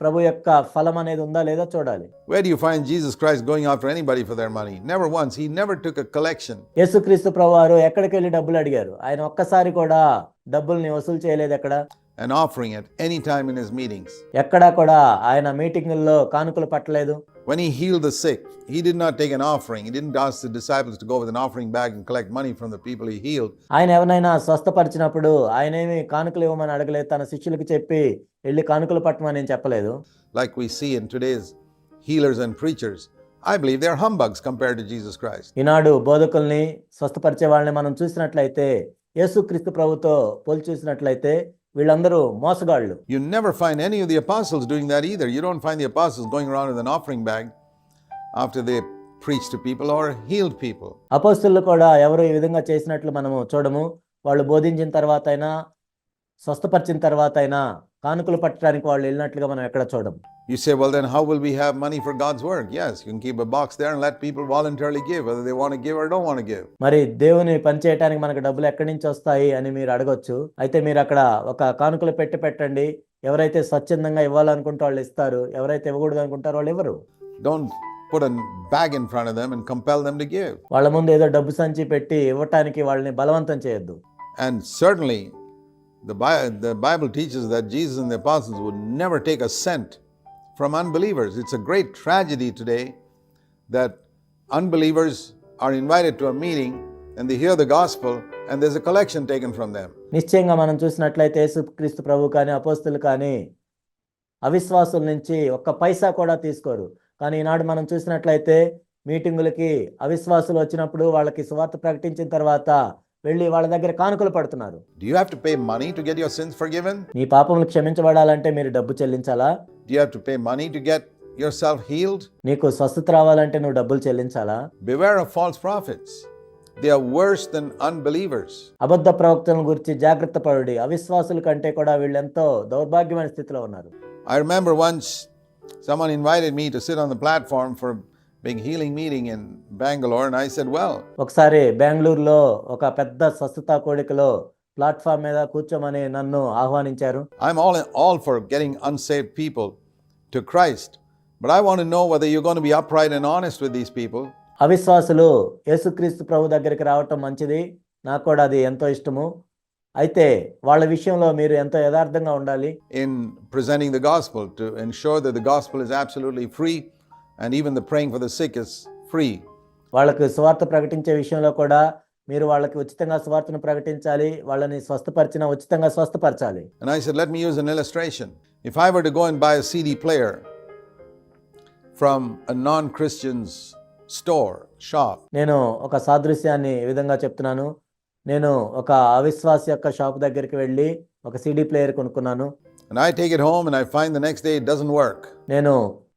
ప్రభు యొక్క ఫలం అనేది ఉందా లేదా చూడాలి. Where do you find Jesus Christ going after anybody for their money? Never once. He never took a collection. యేసుక్రీస్తు ప్రభువారు ఎక్కడికి వెళ్ళి డబ్బులు అడిగారు? ఆయన ఒక్కసారి కూడా డబ్బుల్ని వసూలు చేయలేదు. ఎక్కడ An offering at any time in his meetings. ఎక్కడా కూడా ఆయన మీటింగుల్లో కానుకలు పట్టలేదు. When he healed the sick, he did not take an offering. He didn't ask the disciples to go with an offering bag and collect money from the people he healed. ఆయన ఎవరైనా స్వస్థపరిచినప్పుడు ఆయనేమి కానుకలు ఇవ్వమని అడగలేదు. తన శిష్యులకు చెప్పి వెళ్ళి కానుకలు పట్టమని చెప్పలేదు. Like we see in today's healers and preachers, I believe they're humbugs compared to Jesus Christ. ఈనాడు బోధకుల్ని స్వస్థపరిచే వాళ్ళని మనం చూసినట్లయితే యేసుక్రీస్తు ప్రభుతో పోల్చి చూసినట్లయితే వీళ్ళందరూ మోసగాళ్ళు. You never find any of the apostles doing that either. You don't find the apostles going around with an offering bag after they preach to people or healed people. అపోస్తలులు కూడా ఎవరు ఈ విధంగా చేసినట్లు మనము చూడము. వాళ్ళు బోధించిన తర్వాత అయినా స్వస్థపరిచిన తర్వాత అయినా కానుకలు పట్టడానికి వాళ్ళు వెళ్ళినట్లుగా మనం ఎక్కడ చూడము. You say, well, then how will we have money for God's work? Yes, you can keep a box there and let people voluntarily give, whether they want to give or don't want to give. మరి దేవుని పని చేయడానికి మనకు డబ్బులు ఎక్కడి నుంచి వస్తాయి అని మీరు అడగొచ్చు. అయితే మీరు అక్కడ ఒక కానుకలు పెట్టండి. ఎవరైతే స్వచ్ఛందంగా ఇవ్వాలనుకుంటే వాళ్ళు ఇస్తారు. ఎవరైతే ఇవ్వకూడదు అనుకుంటారో వాళ్ళు ఇవ్వరు. Don't put a bag in front of them and compel them to give. వాళ్ళ ముందు ఏదో డబ్బు సంచి పెట్టి ఇవ్వటానికి వాళ్ళని బలవంతం చేయొద్దు. And certainly, the Bible teaches that Jesus and the apostles would never take a cent from unbelievers. It's a great tragedy today that unbelievers are invited to a meeting and they hear the gospel and there's a collection taken from them. నిశ్చయంగా మనం చూసినట్లయితే యేసుక్రీస్తు ప్రభు కానీ అపోస్తులు కానీ అవిశ్వాసుల నుంచి ఒక్క పైసా కూడా తీసుకోరు. కానీ ఈనాడు మనం చూసినట్లయితే మీటింగులకి అవిశ్వాసులు వచ్చినప్పుడు వాళ్ళకి సువార్త ప్రకటించిన తర్వాత వెళ్ళి వాళ్ళ దగ్గర కానుకలు పడుతున్నారు. Do you have to pay money to get your sins forgiven? మీ పాపములు క్షమించబడాలంటే మీరు డబ్బు చెల్లించాలా? Do you have to pay money to get yourself healed? నీకు స్వస్థత రావాలంటే నువ్వు డబ్బులు చెల్లించాలా? Beware of false prophets. They are worse than unbelievers. అబద్ధ ప్రవక్తలను గురించి జాగ్రత్త పడుడి. అవిశ్వాసుల కంటే కూడా వీళ్ళు ఎంతో దౌర్భాగ్యమైన స్థితిలో ఉన్నారు. I remember once someone invited me to sit on the platform for a big healing meeting in Bangalore, and I said, well, ఒకసారి బెంగళూరులో ఒక పెద్ద స్వస్థత కోడికలో ప్లాట్ఫామ్ మీద కూర్చోమని నన్ను ఆహ్వానించారు. I'm all for getting unsaved people to Christ, but I want to know whether you're going to be upright and honest with these people. అవిశ్వాసులు యేసుక్రీస్తు ప్రభు దగ్గరికి రావటం మంచిది, నాకు కూడా అది ఎంతో ఇష్టము. అయితే వాళ్ళ విషయంలో మీరు ఎంతో యథార్థంగా ఉండాలి. In presenting the gospel, to ensure that the gospel is absolutely free and even the praying for the sick is free. వాళ్ళకి సువార్త ప్రకటించే విషయంలో కూడా మీరు వాళ్ళకి ఉచితంగా సువార్తను ప్రకటించాలి, వాళ్ళని స్వస్థపరిచినా ఉచితంగా స్వస్థపరచాలి. And I said, let me use an illustration. If I were to go and buy a CD player from a non-Christian's shop, నేను ఒక సాదృశ్యాన్ని ఈ విధంగా చెప్తున్నాను. నేను ఒక అవిశ్వాసి యొక్క షాప్ దగ్గరికి వెళ్ళి ఒక సిడి ప్లేయర్ కొనుక్కున్నాను. and I take it home and I find the next day it doesn't work. నేను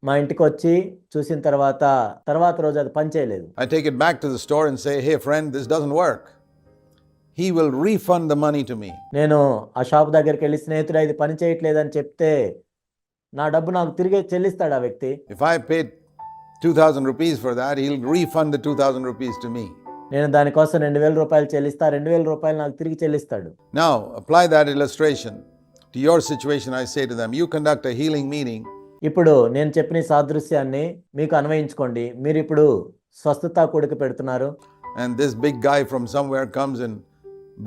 మా ఇంటికి వచ్చి చూసిన తర్వాత రోజు అది పనిచేయలేదు. I take it back to the store and say, hey friend, this doesn't work. He will refund the money to me. నేను ఆ షాప్ దగ్గరికి వెళ్ళి స్నేహితుడా ఇది పని చేయట్లేదని చెప్తే నా డబ్బు నాకు తిరిగి చెల్లిస్తాడు ఆ వ్యక్తి. If I paid 2,000 rupees for that, he'll refund the 2,000 rupees to me. నేను దానికోసం 2,000 రూపాయలు చెల్లిస్తా, 2,000 రూపాయలు నాకు తిరిగి చెల్లిస్తాడు. Now, apply that illustration to your situation. I say to them, you conduct a healing meeting. ఇప్పుడు నేను చెప్పిన ఈ సాదృశ్యాన్ని మీకు అన్వయించుకోండి. మీరు ఇప్పుడు స్వస్థత కూడిక పెడుతున్నారు. And this big guy from somewhere comes and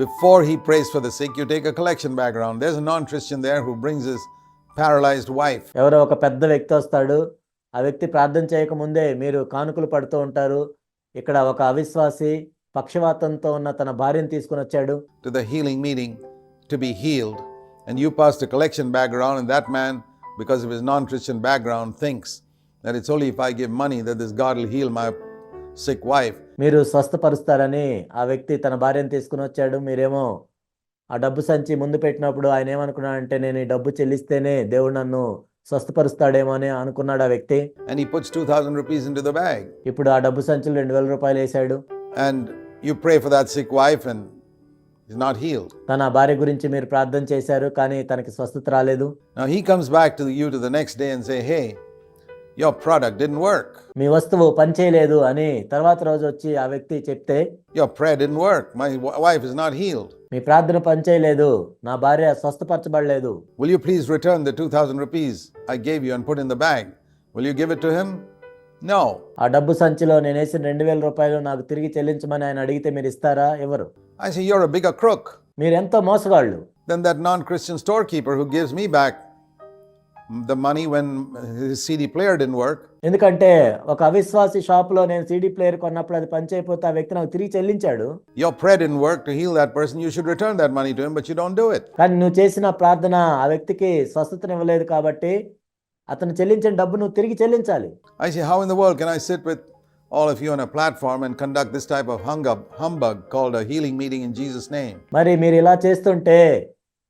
before he prays for the sick, you take a collection bag around. There's a non-Christian there who brings his paralyzed wife. ఎవరో ఒక పెద్ద వ్యక్తి వస్తాడు, ఆ వ్యక్తి ప్రార్థన చేయకముందే మీరు కానుకలు పడుతూ ఉంటారు. ఇక్కడ ఒక అవిశ్వాసి పక్షవాతంతో ఉన్న తన భార్యను తీసుకుని వచ్చాడు to the healing meeting to be healed, and you pass the collection bag around, and that man, because of his non-Christian background, thinks that it's only if I give money that this God will heal my sick wife. మీరు స్వస్థపరుస్తారని ఆ వ్యక్తి తన భార్యను తీసుకుని వచ్చాడు. మీరేమో ఆ డబ్బు సంచి ముందు పెట్టినప్పుడు ఆయన ఏమనుకున్నాడంటే నేను ఈ డబ్బు చెల్లిస్తేనే దేవుడు నన్ను స్వస్థపరుస్తాడేమో అని అనుకున్నాడు ఆ వ్యక్తి. And he puts 2,000 rupees into the bag. ఇప్పుడు ఆ డబ్బు సంచులు 2,000 రూపాయలు వేశాడు. And you pray for that sick wife and he's not healed. తన భార్య గురించి మీరు ప్రార్థన చేశారు, కానీ తనకి స్వస్థత రాలేదు. Now he comes back to you to the next day and say, hey, your product didn't work. మీ వస్తువు పనిచేయలేదు అని తర్వాత రోజు వచ్చి ఆ వ్యక్తి చెప్తే Your prayer didn't work. My wife is not healed. మీ ప్రార్థన పనిచేయలేదు, నా భార్య స్వస్థపరచబడలేదు. Will you please return the 2,000 rupees I gave you and put in the bag? Will you give it to him? No. ఆ డబ్బు సంచిలో నేను వేసిన 2,000 రూపాయలు నాకు తిరిగి చెల్లించమని ఆయన అడిగితే మీరు ఇస్తారా? ఎవరు? I say, you're a bigger crook మీరు ఎంతో మోసగాళ్ళు. than that non-Christian storekeeper who gives me back the money when his CD player didn't work. ఎందుకంటే ఒక అవిశ్వాసి షాపులో నేను సిడి ప్లేయర్ కొన్నప్పుడు అది పనిచేయకపోతే ఆ వ్యక్తి నాకు తిరిగి చెల్లించాడు. Your prayer didn't work to heal that person. You should return that money to him, but you don't do it. కానీ నువ్వు చేసిన ప్రార్థన ఆ వ్యక్తికి స్వస్థతనివ్వలేదు కాబట్టి అతను చెల్లించిన డబ్బు నువ్వు తిరిగి చెల్లించాలి. I say, how in the world can I sit with all of you on a platform and conduct this type of humbug called a healing meeting in Jesus' name? మరి మీరు ఇలా చేస్తుంటే,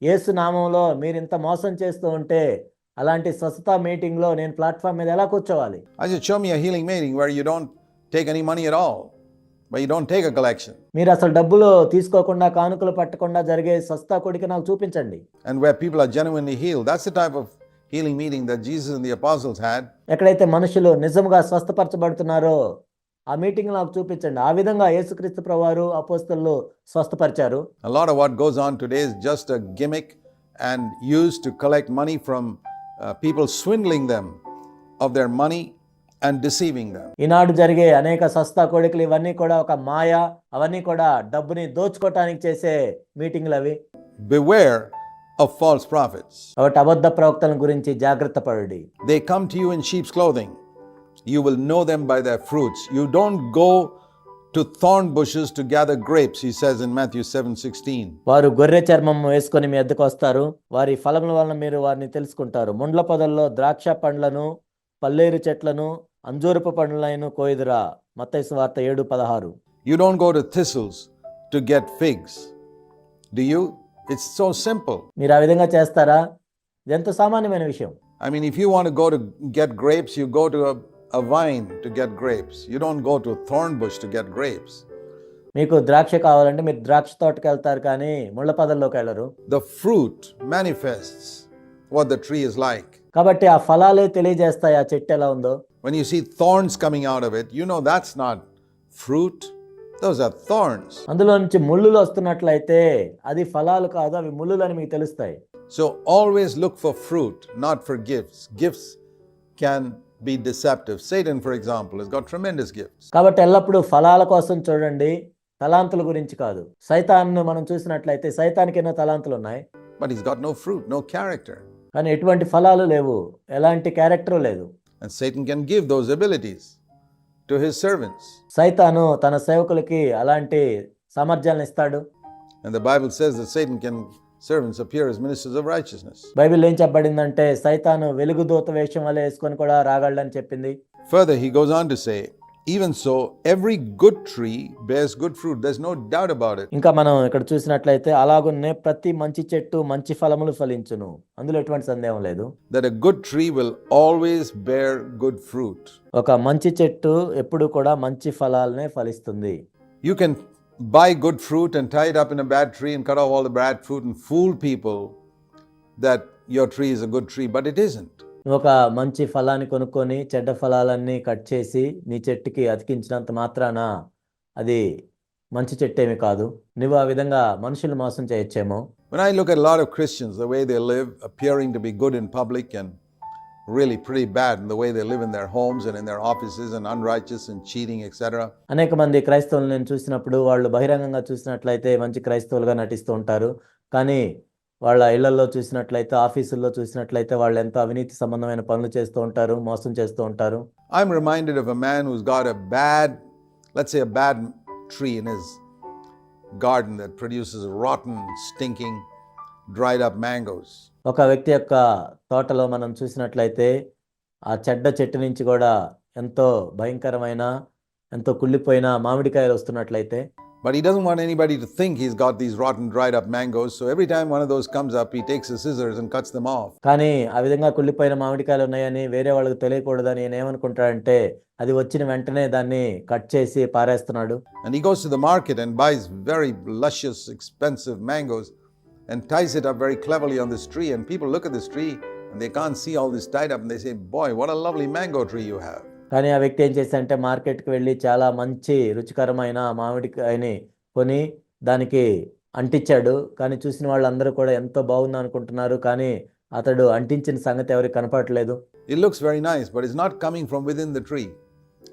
యేసు నామంలో మీరు ఇంత మోసం చేస్తూ ఉంటే అలాంటి స్వస్థత మీటింగ్ లో నేను ప్లాట్ఫామ్ మీద ఎలా కూర్చోవాలి? I said, show me a healing meeting where you don't take any money at all, where you don't take a collection. మీరు అసలు డబ్బులు తీసుకోకుండా కానుకలు పట్టకుండా జరిగే స్వస్థత కూడిక నాకు చూపించండి. And where people are genuinely healed. That's the type of healing meeting that Jesus and the apostles had. ఎక్కడైతే మనుషులు నిజంగా స్వస్థపరచబడుతున్నారో ఆ మీటింగ్ నాకు చూపించండి. ఆ విధంగా యేసుక్రీస్తు ప్రభువారు అపోస్తలులు స్వస్థపరిచారు. A lot of what goes on today is just a gimmick and used to collect money from people, swindling them of their money and deceiving them. ఈనాడు జరిగే అనేక సస్తా కోడికలు ఇవన్నీ కూడా ఒక మాయ, అవన్నీ కూడా డబ్బుని దోచుకోవటానికి చేసే మీటింగ్లు అవి. Beware of false prophets. కాబట్టి అబద్ధ ప్రవక్తల గురించి జాగ్రత్త పడండి. They come to you in sheep's clothing. You will know them by their fruits. You don't go to thorn bushes to gather grapes, he says in Matthew 7:16. వారు గొర్రె చర్మం వేసుకొని మీ ఎద్దకు వస్తారు, వారి ఫలముల వలన మీరు వారిని తెలుసుకుంటారు. ముండ్ల పొదల్లో ద్రాక్ష పండ్లను, పల్లేరు చెట్లను, అంజూరపు పండ్లను కోయుదురా. మత్తయి సువార్త 7:16. You don't go to thistles to get figs. Do you? It's so simple. మీరు ఆ విధంగా చేస్తారా? ఇదెంత సామాన్యమైన విషయం. I mean, if you want to go to get grapes, you go to a vine to get grapes. You don't go to a thorn bush to get grapes. మీకు ద్రాక్ష కావాలంటే మీరు ద్రాక్ష తోటకి వెళ్తారు, కానీ ముళ్ళ పొదల్లోకి వెళ్ళరు. The fruit manifests what the tree is like. కాబట్టి ఆ ఫలాలే తెలియజేస్తాయి ఆ చెట్టు ఎలా ఉందో. When you see thorns coming out of it, you know that's not fruit. Those are thorns. అందులో నుంచి ముళ్ళులు వస్తున్నట్లయితే అది ఫలాలు కాదు, అవి ముళ్ళులు అని మీకు తెలుస్తాయి. So always look for fruit, not for gifts. Gifts can be deceptive. Satan, for example, has got tremendous gifts. కాబట్టి ఎల్లప్పుడూ ఫలాల కోసం చూడండి, తలాంతుల గురించి కాదు. సైతాన్ను మనం చూసినట్లయితే సైతానికి ఎన్నో తలాంతులు ఉన్నాయి, But he's got no fruit, no character. కానీ ఎటువంటి ఫలాలు లేవు, ఎలాంటి క్యారెక్టర్ లేదు. And Satan can give those abilities to his servants. సైతాను తన సేవకులకి అలాంటి సామర్థ్యాలను ఇస్తాడు. And the Bible says that Satan can servants appear as ministers of righteousness. Bible ఏం చెప్పబడిందంటే సైతాను వెలుగుదూత వేషం వల్ల వేసుకొని కూడా రాగలడని చెప్పింది. Further, he goes on to say, even so, every good tree bears good fruit. There's no doubt about it. ఇంకా మనం ఇక్కడ చూసినట్లయితే అలాగున్నే ప్రతి మంచి చెట్టు మంచి ఫలములు ఫలించును, అందులో ఎటువంటి సందేహం లేదు. That a good tree will always bear good fruit. ఒక మంచి చెట్టు ఎప్పుడు కూడా మంచి ఫలాలనే ఫలిస్తుంది. You can buy good fruit and tie it up in a bad tree and cut off all the bad fruit and fool people that your tree is a good tree, but it isn't. ఒక మంచి ఫలాన్ని కొనుక్కొని చెడ్డ ఫలాలన్నీ cut చేసి నీ చెట్టుకి అతికించినంత మాత్రాన అది మంచి చెట్టు ఏమి కాదు. నువ్వు ఆ విధంగా మనుషులు మోసం చేయొచ్చేమో. When I look at a lot of Christians, the way they live, appearing to be good in public and really pretty bad in the way they live in their homes and in their offices and unrighteous and cheating, etc. అనేక మంది క్రైస్తవులను నేను చూసినప్పుడు వాళ్ళు బహిరంగంగా చూసినట్లయితే మంచి క్రైస్తవులుగా నటిస్తూ ఉంటారు, కానీ వాళ్ళ ఇళ్లలో చూసినట్లయితే, ఆఫీసుల్లో చూసినట్లయితే వాళ్ళు ఎంతో అవినీతి సంబంధమైన పనులు చేస్తూ ఉంటారు, మోసం చేస్తూ ఉంటారు. I'm reminded of a man who's got a bad, let's say a bad tree in his garden that produces rotten, stinking, dried up mangoes. ఒక వ్యక్తి యొక్క తోటలో మనం చూసినట్లయితే ఆ చెడ్డ చెట్టు నుంచి కూడా ఎంతో భయంకరమైన, ఎంతో కుళ్ళిపోయిన మామిడికాయలు వస్తున్నట్లయితే, but he doesn't want anybody to think he's got these rotten, dried up mangoes, so every time one of those comes up, he takes his scissors and cuts them off. కానీ ఆ విధంగా కుళ్ళిపోయిన మామిడికాయలు ఉన్నాయని వేరే వాళ్ళకి తెలియకూడదని నేను ఏమనుకుంటాడంటే అది వచ్చిన వెంటనే దాన్ని కట్ చేసి పారేస్తున్నాడు. And he goes to the market and buys very luscious, expensive mangoes and ties it up very cleverly on this tree, and people look at this tree and they can't see all this tied up and they say, boy, what a lovely mango tree you have. కానీ ఆ వ్యక్తి ఏం చేశాడంటే మార్కెట్కి వెళ్ళి చాలా మంచి రుచికరమైన మామిడికాయని కొని దానికి అంటించాడు. కానీ చూసిన వాళ్ళందరూ కూడా ఎంతో బాగుంది అనుకుంటున్నారు, కానీ అతడు అంటించిన సంగతి ఎవరికి కనపడట్లేదు. It looks very nice, but it's not coming from within the tree.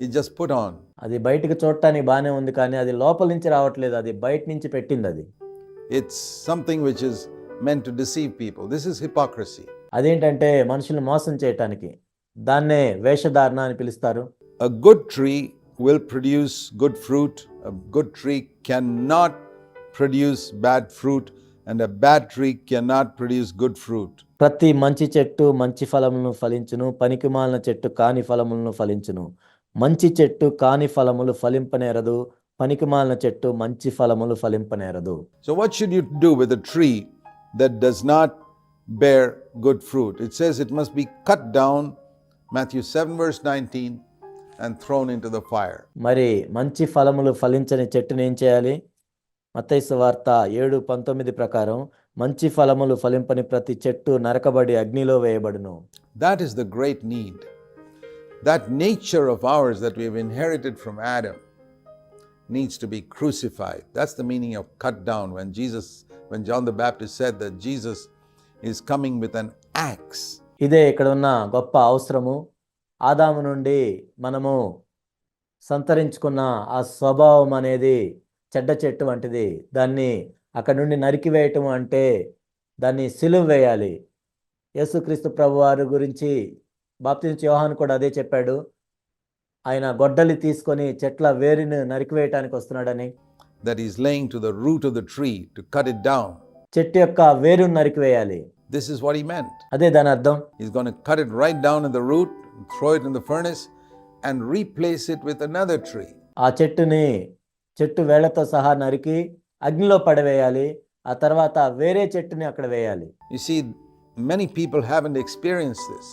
It's just put on. అది బయటికి చూడటానికి బాగానే ఉంది, కానీ అది లోపల నుంచి రావట్లేదు, అది బయట నుంచి పెట్టింది. అది It's something which is meant to deceive people. This is hypocrisy. అదేంటంటే మనుషులను మోసం చేయటానికి, దాన్నే వేషధారణ అని పిలుస్తారు. A good tree will produce good fruit. A good tree cannot produce bad fruit, and a bad tree cannot produce good fruit. ప్రతి మంచి చెట్టు మంచి ఫలములను ఫలించును, పనికిమాలిన చెట్టు కాని ఫలములను ఫలించును. మంచి చెట్టు కాని ఫలములు ఫలింపనేరదు, పనికిమాలిన చెట్టు మంచి ఫలములు ఫలింపనేరదు. So what should you do with a tree that does not bear good fruit? It says it must be cut down, Matthew 7 verse 19, and thrown into the fire. మరి మంచి ఫలములు ఫలించని చెట్టుని ఏం చేయాలి? మత్తయి సువార్త 7:19 ప్రకారం మంచి ఫలములు ఫలింపని ప్రతి చెట్టు నరకబడి అగ్నిలో వేయబడును. That is the great need. That nature of ours that we have inherited from Adam needs to be crucified. That's the meaning of cut down. When John the Baptist said that Jesus is coming with an axe. ఇదే ఇక్కడ ఉన్న గొప్ప అవసరము. ఆదాము నుండి మనము సంతరించుకున్న ఆ స్వభావం అనేది చెడ్డ చెట్టు వంటిది. దాన్ని అక్కడి నుండి నరికివేయటం అంటే దాన్ని సిలువ వేయాలి. యేసుక్రీస్తు ప్రభువారి గురించి బాప్తిస్మ యోహాను కూడా అదే చెప్పాడు. ఆయన గొడ్డలి తీసుకొని చెట్ల వేరుని నరికివేయటానికి వస్తున్నాడని. That he's laying to the root of the tree to cut it down. చెట్టు యొక్క వేరుని నరికివేయాలి. This is what he meant. అదే దాని అర్థం. He's going to cut it right down at the root, throw it in the furnace, and replace it with another tree. ఆ చెట్టు వేళ్లతో సహా నరికి అగ్నిలో పడవేయాలి. ఆ తర్వాత వేరే చెట్టుని అక్కడ వేయాలి. You see, many people haven't experienced this.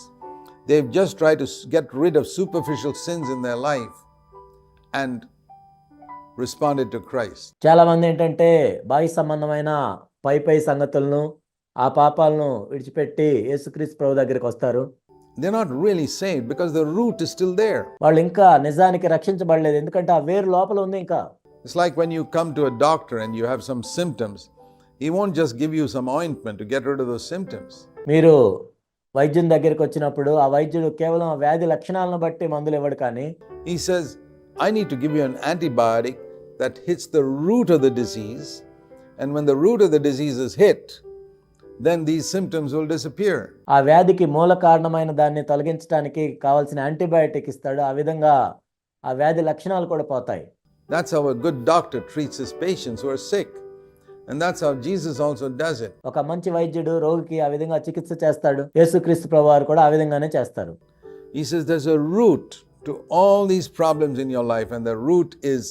They've just tried to get rid of superficial sins in their life and responded to Christ. చాలా మంది ఏంటంటే బాహ్య సంబంధమైన పై సంగతులను ఆ పాపాలను విడిచిపెట్టి యేసుక్రీస్తు ప్రభు దగ్గరికి వస్తారు. They're not really saved because the root is still there. వాళ్ళు ఇంకా నిజానికి రక్షించబడలేదు, ఎందుకంటే ఆ వేరు లోపల ఉంది ఇంకా. It's like when you come to a doctor and you have some symptoms, he won't just give you some ointment to get rid of those symptoms. మీరు వైద్యుని దగ్గరికి వచ్చినప్పుడు ఆ వైద్యుడు కేవలం ఆ వ్యాధి లక్షణాలను బట్టి మందులు ఇవ్వడు, కానీ He says, I need to give you an antibiotic that hits the root of the disease, and when the root of the disease is hit, then these symptoms will disappear. ఆ వ్యాధికి మూల కారణమైన దాన్ని తొలగించడానికి కావాల్సిన యాంటీబయాటిక్ ఇస్తాడు. ఆ విధంగా ఆ వ్యాధి లక్షణాలు కూడా పోతాయి. That's how a good doctor treats his patients who are sick. And that's how Jesus also does it. ఒక మంచి వైద్యుడు రోగికి ఆ విధంగా చికిత్స చేస్తాడు. యేసుక్రీస్తు ప్రభువారు కూడా ఆ విధంగానే చేస్తారు. He says there's a root to all these problems in your life, and the root is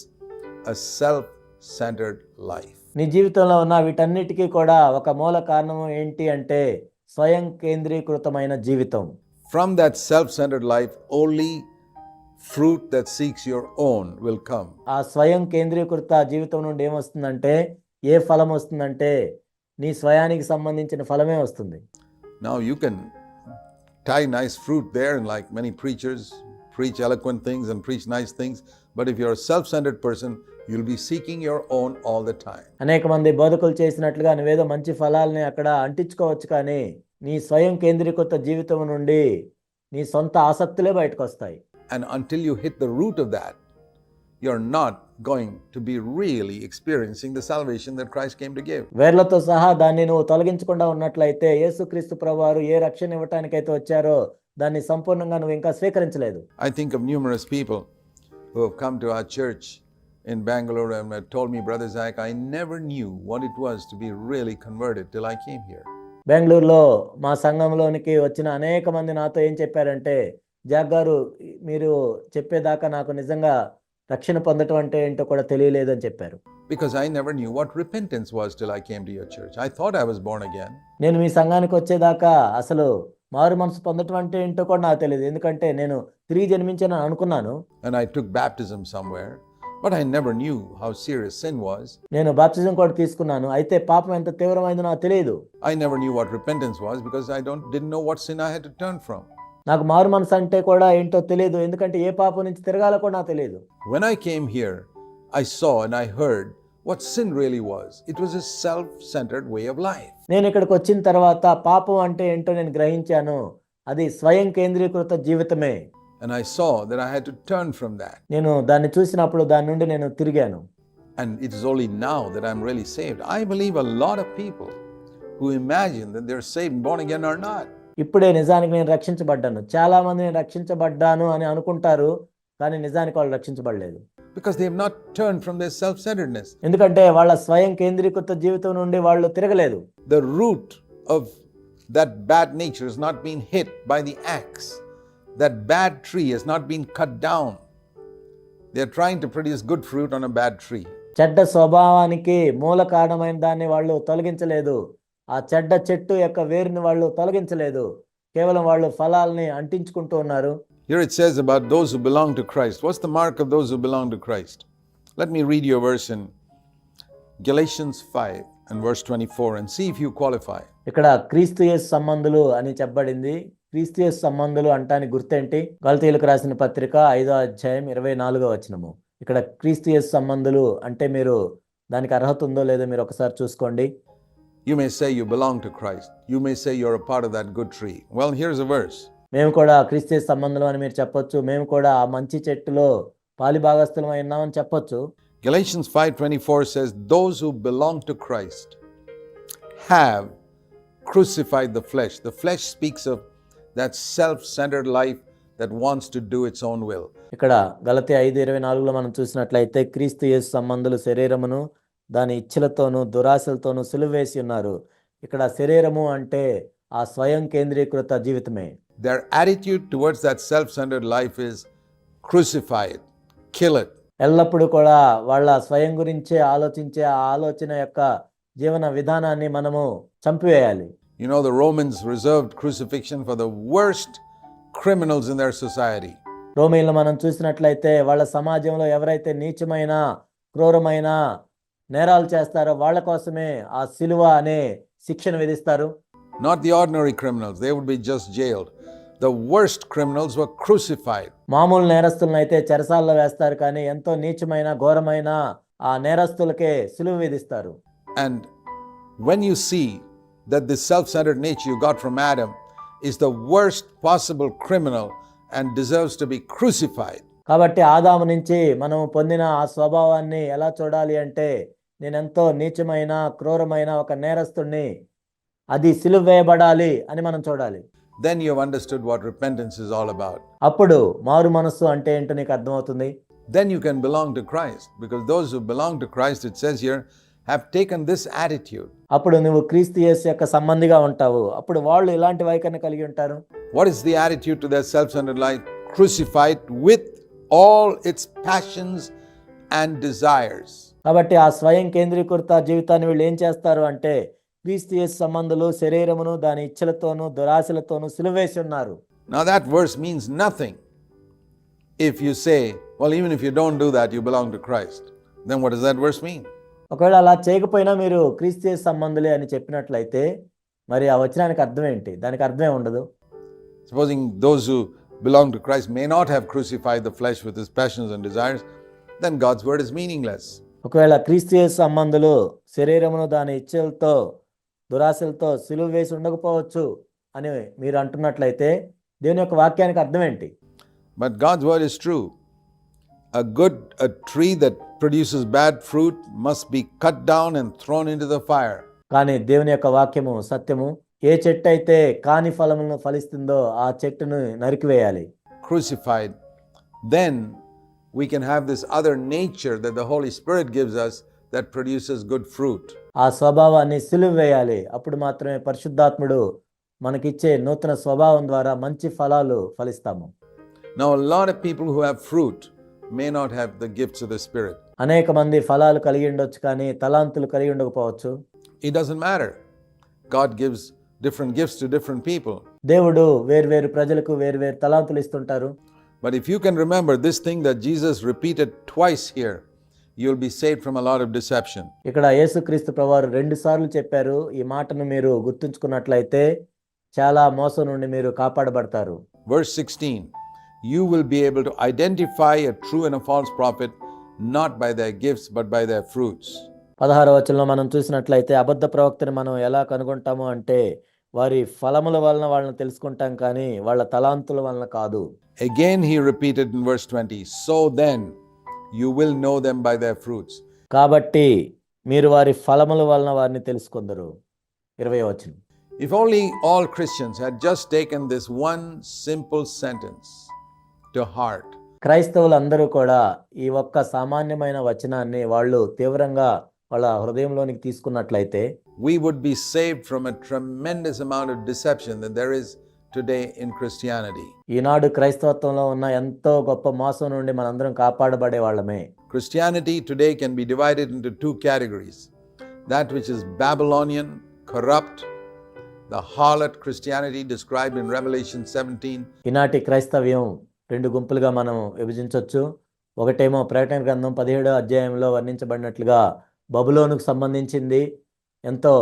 a self-centered life. నీ జీవితంలో ఉన్న వీటన్నిటికీ కూడా ఒక మూల కారణం ఏంటి అంటే స్వయం కేంద్రీకృతమైన జీవితం. From that self-centered life, only fruit that seeks your own will come. ఆ స్వయం కేంద్రీకృత జీవితం నుండి ఏమొస్తుందంటే, ఏ ఫలం వస్తుందంటే నీ స్వయానికి సంబంధించిన ఫలమే వస్తుంది. Now you can tie nice fruit there, and like many preachers preach eloquent things and preach nice things, but if you're a self-centered person, you'll be seeking your own all the time. అనేక మంది బోధకులు చేసినట్లుగా నువ్వేదో మంచి ఫలాల్ని అక్కడ అంటించుకోవచ్చు, కానీ నీ స్వయం కేంద్రీకృత జీవితం నుండి నీ సొంత ఆసక్తులే బయటకు వస్తాయి. And until you hit the root of that, you're not going to be really experiencing the salvation that Christ came to give. వేర్లతో సహా దాన్ని నువ్వు తొలగించకుండా ఉన్నట్లయితే యేసుక్రీస్తు ప్రభువారు ఏ రక్షణ ఇవ్వటానికైతే వచ్చారో దాన్ని సంపూర్ణంగా నువ్వు ఇంకా స్వీకరించలేదు. I think of numerous people who have come to our church in Bangalore and have told me, Brother Zach, I never knew what it was to be really converted till I came here. బెంగళూరులో మా సంఘంలోనికి వచ్చిన అనేక మంది నాతో ఏం చెప్పారంటే, Jack గారు మీరు చెప్పేదాకా నాకు నిజంగా రక్షణ పొందటం అంటే ఏంటో కూడా తెలియలేదు అని చెప్పారు. Because I never knew what repentance was till I came to your church. I thought I was born again. నేను మీ సంఘానికి వచ్చేదాకా అసలు మారు మనసు పొందటం అంటే ఏంటో కూడా నాకు తెలియదు, ఎందుకంటే నేను తిరిగి జన్మించానని అనుకున్నాను. And I took baptism somewhere, but I never knew how serious sin was. నేను బాప్తిజం కూడా తీసుకున్నాను, అయితే పాపం ఎంత తీవ్రమైందో నాకు తెలియదు. I never knew what repentance was because I didn't know what sin I had to turn from. నాకు మారు మనసు అంటే కూడా ఏంటో తెలియదు, ఎందుకంటే ఏ పాపం నుంచి తిరగాలో కూడా నాకు తెలియదు. When I came here, I saw and I heard what sin really was. It was a self-centered way of life. నేను ఇక్కడికి వచ్చిన తర్వాత పాపం అంటే ఏంటో నేను గ్రహించాను. అది స్వయం కేంద్రీకృత జీవితమే. And I saw that I had to turn from that. నేను దాన్ని చూసినప్పుడు దాని నుండి నేను తిరిగాను. And it is only now that I'm really saved. I believe a lot of people who imagine that they're saved and born again are not. ఇప్పుడే నిజానికి నేను రక్షించబడ్డాను. చాలా మంది నేను రక్షించబడ్డాను అని అనుకుంటారు, కానీ నిజానికి వాళ్ళు రక్షించబడలేదు. Because they have not turned from their self-centeredness. ఎందుకంటే వాళ్ళ స్వయం కేంద్రీకృత జీవితం నుండి వాళ్ళు తిరగలేదు. The root of that bad nature has not been hit by the axe. That bad tree has not been cut down. They are trying to produce good fruit on a bad tree. చెడ్డ స్వభావానికి మూల కారణమైన దాన్ని వాళ్ళు తొలగించలేదు. ఆ చెడ్డ చెట్టు యొక్క వేరుని వాళ్ళు తొలగించలేదు. కేవలం వాళ్ళు ఫలాల్ని అంటించుకుంటూ ఉన్నారు. Here it says about those who belong to Christ. What's the mark of those who belong to Christ? Let me read you a verse in Galatians 5 and verse 24 and see if you qualify. ఇక్కడ క్రీస్తు యేసు సంబంధులు అని చెప్పబడింది. క్రీస్తు యేసు సంబంధులు అంటానికి గుర్తేంటి? గలతీయులకు రాసిన పత్రిక 5వ అధ్యాయం 24వ వచనము. ఇక్కడ క్రీస్తు యేసు సంబంధులు అంటే మీరు దానికి అర్హత ఉందో లేదో మీరు ఒకసారి చూసుకోండి. You may say you belong to Christ. You may say you're a part of that good tree. Well, here's a verse. మేము కూడా క్రీస్తు సంబంధం అని మీరు చెప్పొచ్చు. మేము కూడా ఆ మంచి చెట్టులో పాలిభాగస్థులమై ఉన్నామని చెప్పొచ్చు. Galatians 5:24 says, "Those who belong to Christ have crucified the flesh." The flesh speaks of that self-centered life that wants to do its own will. ఇక్కడ గలతీ 5:24లో మనం చూసినట్లయితే క్రీస్తు యేసు సంబంధులు శరీరమును దాని ఇచ్చలతోనూ దురాశలతోనూ సిలువేసి ఉన్నారు. ఇక్కడ శరీరము అంటే ఆ స్వయం కేంద్రీకృత జీవితమే. Their attitude towards that self-centered life is crucify it, kill it. ఎల్లప్పుడూ కూడా వాళ్ళ స్వయం గురించే ఆలోచించే ఆ ఆలోచన యొక్క జీవన విధానాన్ని మనము చంపివేయాలి. You know, the Romans reserved crucifixion for the worst criminals in their society. రోమీయులను మనం చూసినట్లయితే వాళ్ళ సమాజంలో ఎవరైతే నీచమైన క్రూరమైన నేరాలు చేస్తారో వాళ్ళ కోసమే ఆ సిలువ అనే శిక్షను విధిస్తారు. Not the ordinary criminals, they would be just jailed. The worst criminals were crucified. మామూలు నేరస్తులను అయితే చెరసాల్లో వేస్తారు, కానీ ఎంతో నీచమైన ఘోరమైన ఆ నేరస్తులకే సిలువ విధిస్తారు. And when you see that this self-centered nature you got from Adam is the worst possible criminal and deserves to be crucified. కాబట్టి ఆదాము నుంచి మనం పొందిన ఆ స్వభావాన్ని ఎలా చూడాలి అంటే, నేనెంతో నీచమైన క్రూరమైన ఒక నేరస్తుడిని, అది సిలువ వేయబడాలి అని మనం చూడాలి. Then you have understood what repentance is all about. అప్పుడు మారు మనస్సు అంటే ఏంటో నీకు అర్థమవుతుంది. Then you can belong to Christ, because those who belong to Christ, it says here, have taken this attitude. అప్పుడు నువ్వు క్రీస్తు యేసు యొక్క సంబంధిగా ఉంటావు. అప్పుడు వాళ్ళు ఇలాంటి వైఖరిని కలిగి ఉంటారు. What is the attitude to their self-centered life? Crucified with all its passions and desires. కాబట్టి ఆ స్వయం కేంద్రీకృత జీవితాన్ని వీళ్ళు ఏం చేస్తారు అంటే, క్రీస్తు యేసు సంబంధులు శరీరమును దాని ఇచ్చలతోనూ దురాశలతోనూ సిలువేసి ఉన్నారు. Now that verse means nothing if you say, well, even if you don't do that, you belong to Christ. Then what does that verse mean? ఒకవేళ అలా చేయకపోయినా మీరు క్రీస్తు యేసు సంబంధులే అని చెప్పినట్లయితే మరి ఆ వచనానికి అర్థం ఏంటి? దానికి అర్థమే ఉండదు. Supposing those who belong to Christ may not have crucified the flesh with its passions and desires, then God's word is meaningless. ఒకవేళ క్రీస్తు యేసు సంబంధులు శరీరమును దాని ఇచ్చలతో దురాశలతో సిలువ వేసి ఉండకపోవచ్చు అని మీరు అంటున్నట్లయితే దేవుని యొక్క వాక్యానికి అర్థం ఏంటి? But God's word is true. A tree that produces bad fruit must be cut down and thrown into the fire. కానీ దేవుని యొక్క వాక్యము సత్యము. ఏ చెట్టు అయితే కాని ఫలములను ఫలిస్తుందో ఆ చెట్టును నరికివేయాలి. Crucified. Then we can have this other nature that the Holy Spirit gives us that produces good fruit. ఆ స్వభావాన్ని సిలువ వేయాలి. అప్పుడు మాత్రమే పరిశుద్ధాత్ముడు మనకిచ్చే నూతన స్వభావం ద్వారా మంచి ఫలాలు ఫలిస్తాము. Now a lot of people who have fruit may not have the gifts of the Spirit. అనేక మంది ఫలాలు కలిగి ఉండొచ్చు, కానీ తలాంతులు కలిగి ఉండకపోవచ్చు. It doesn't matter. God gives different gifts to different people. దేవుడు వేర్వేరు ప్రజలకు వేర్వేరు తలాంతులు ఇస్తుంటారు. But if you can remember this thing that Jesus repeated twice here, you'll be saved from a lot of deception. ఇక్కడ యేసుక్రీస్తు ప్రభువారు 2 సార్లు చెప్పారు. ఈ మాటను మీరు గుర్తుంచుకున్నట్లయితే చాలా మోసం నుండి మీరు కాపాడబడతారు. Verse 16, you will be able to identify a true and a false prophet not by their gifts but by their fruits. 16వ వచనంలో మనం చూసినట్లయితే అబద్ధ ప్రవక్తని మనం ఎలా కనుగొంటాము అంటే, వారి ఫలముల వలన వాళ్ళని తెలుసుకుంటాం, కానీ వాళ్ళ తలాంతుల వలన కాదు. Again he repeated in verse 20, so then you will know them by their fruits. కాబట్టి మీరు వారి ఫలముల వలన వారిని తెలుసుకొందరు. 20వ వచనం. If only all Christians had just taken this one simple sentence to heart. క్రైస్తవులందరూ కూడా ఈ ఒక్క సామాన్యమైన వచనాన్ని వాళ్ళు తీవ్రంగా వాళ్ళ హృదయంలోనికి తీసుకున్నట్లయితే, we would be saved from a tremendous amount of deception that there is today in Christianity. ఈనాడు క్రైస్తవత్వంలో ఉన్న ఎంతో గొప్ప మోసం నుండి మనందరం కాపాడబడే వాళ్ళమే. Christianity today can be divided into 2 categories. That which is Babylonian, corrupt, the harlot Christianity described in Revelation 17. ఈనాటి క్రైస్తవ్యం 2 గుంపులుగా మనం విభజించవచ్చు. ఒకటేమో ప్రకటన గ్రంథం 17వ అధ్యాయంలో వర్ణించబడినట్లుగా బబులోనుకు సంబంధించింది, ఎంతో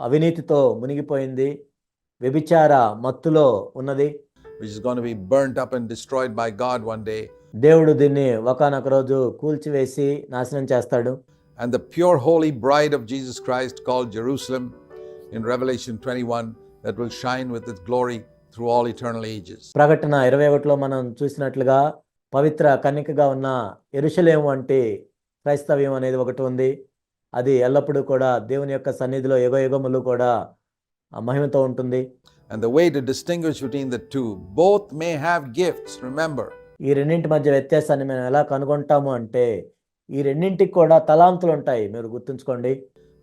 అవినీతితో మునిగిపోయింది, వ్యభిచార మత్తులో ఉన్నది, which is going to be burnt up and destroyed by God one day. దేవుడు దీన్ని ఒకానొక రోజు కూల్చివేసి నాశనం చేస్తాడు. And the pure holy bride of Jesus Christ called Jerusalem in Revelation 21 that will shine with its glory through all eternal ages. ప్రకటన 21లో మనం చూసినట్లుగా పవిత్ర కన్యకగా ఉన్న యెరూషలేము వంటి క్రైస్తవ్యం అనేది ఒకటి ఉంది. అది ఎల్లప్పుడూ కూడా దేవుని యొక్క సన్నిధిలో యుగయుగములు కూడా మహిమతో ఉంటుంది. And the way to distinguish between the two, both may have gifts, remember. ఈ రెండింటి మధ్య వ్యత్యాసాన్ని మనం ఎలా కనుగొంటాము అంటే ఈ రెండింటికి కూడా తలాంతులు ఉంటాయి, మీరు గుర్తుంచుకోండి.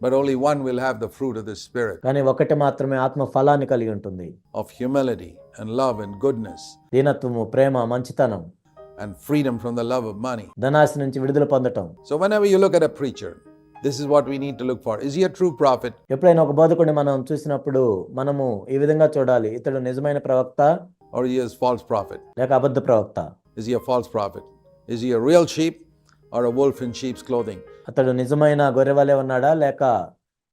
But only one will have the fruit of the Spirit, కానీ ఒకటి మాత్రమే ఆత్మ ఫలాన్ని కలిగి ఉంటుంది. of humility and love and goodness దీనత్వము, ప్రేమ, మంచితనం, and freedom from the love of money. ధనాశ నుంచి విడుదల పొందటం. So whenever you look at a preacher, this is what we need to look for. Is he a true prophet? ఎప్పుడైనా ఒక బోధకుడిని మనం చూసినప్పుడు మనము ఈ విధంగా చూడాలి, ఇతడు నిజమైన ప్రవక్త Or he is false prophet? లేక అబద్ధ ప్రవక్త. Is he a false prophet? Is he a real sheep or a wolf in sheep's clothing? అతడు నిజమైన గొర్రెవలే ఉన్నాడా లేక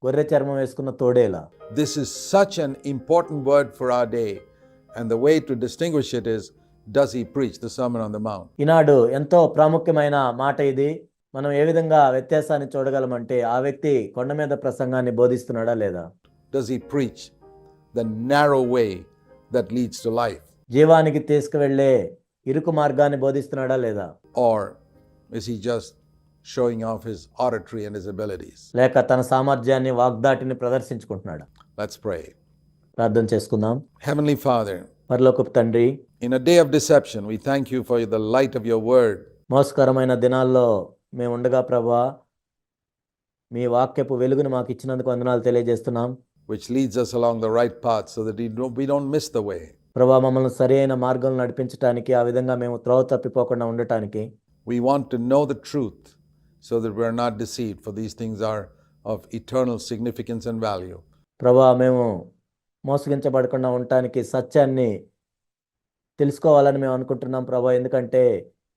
గొర్రె చర్మం వేసుకున్న తోడేలా? This is such an important word for our day, and the way to distinguish it is, does he preach the Sermon on the Mount? ఈనాడు ఎంతో ప్రాముఖ్యమైన మాట ఇది. మనం ఏ విధంగా వ్యత్యాసాన్ని చూడగలమంటే ఆ వ్యక్తి కొండ మీద ప్రసంగాన్ని బోధిస్తున్నాడా లేదా? Does he preach the narrow way that leads to life? జీవానికి తీసుకువెళ్ళే ఇరుకు మార్గాన్ని బోధిస్తున్నాడా లేదా? Or is he just showing off his oratory and his abilities? లేక తన సామర్థ్యాన్ని, వాగ్దాటిని ప్రదర్శించుకుంటున్నాడా? Let's pray. ప్రార్థన చేసుకుందాం. Heavenly Father, పరలోకపు తండ్రి, in a day of deception, we thank you for the light of your word. మోసకరమైన దినాల్లో మేము ఉండగా ప్రభువా, మీ వాక్యపు వెలుగును మాకు ఇచ్చినందుకు వందనాలు తెలియజేస్తున్నాం. Which leads us along the right path so that we don't miss the way. ప్రభువా, మమ్మల్ని సరి అయిన మార్గంలో నడిపించడానికి, ఆ విధంగా మేము త్రోవ తప్పిపోకుండా ఉండటానికి We want to know the truth so that we are not deceived, for these things are of eternal significance and value. ప్రభువా, మేము మోసగించబడకుండా ఉండటానికి సత్యాన్ని తెలుసుకోవాలని మేము అనుకుంటున్నాం ప్రభువా, ఎందుకంటే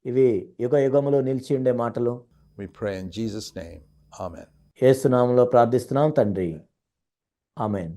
ఇవి యుగ యుగములు నిలిచి ఉండే మాటలు. We pray in Jesus' name. Amen. యేసు నామములో ప్రార్థిస్తున్నాం తండ్రి. ఆమేన్.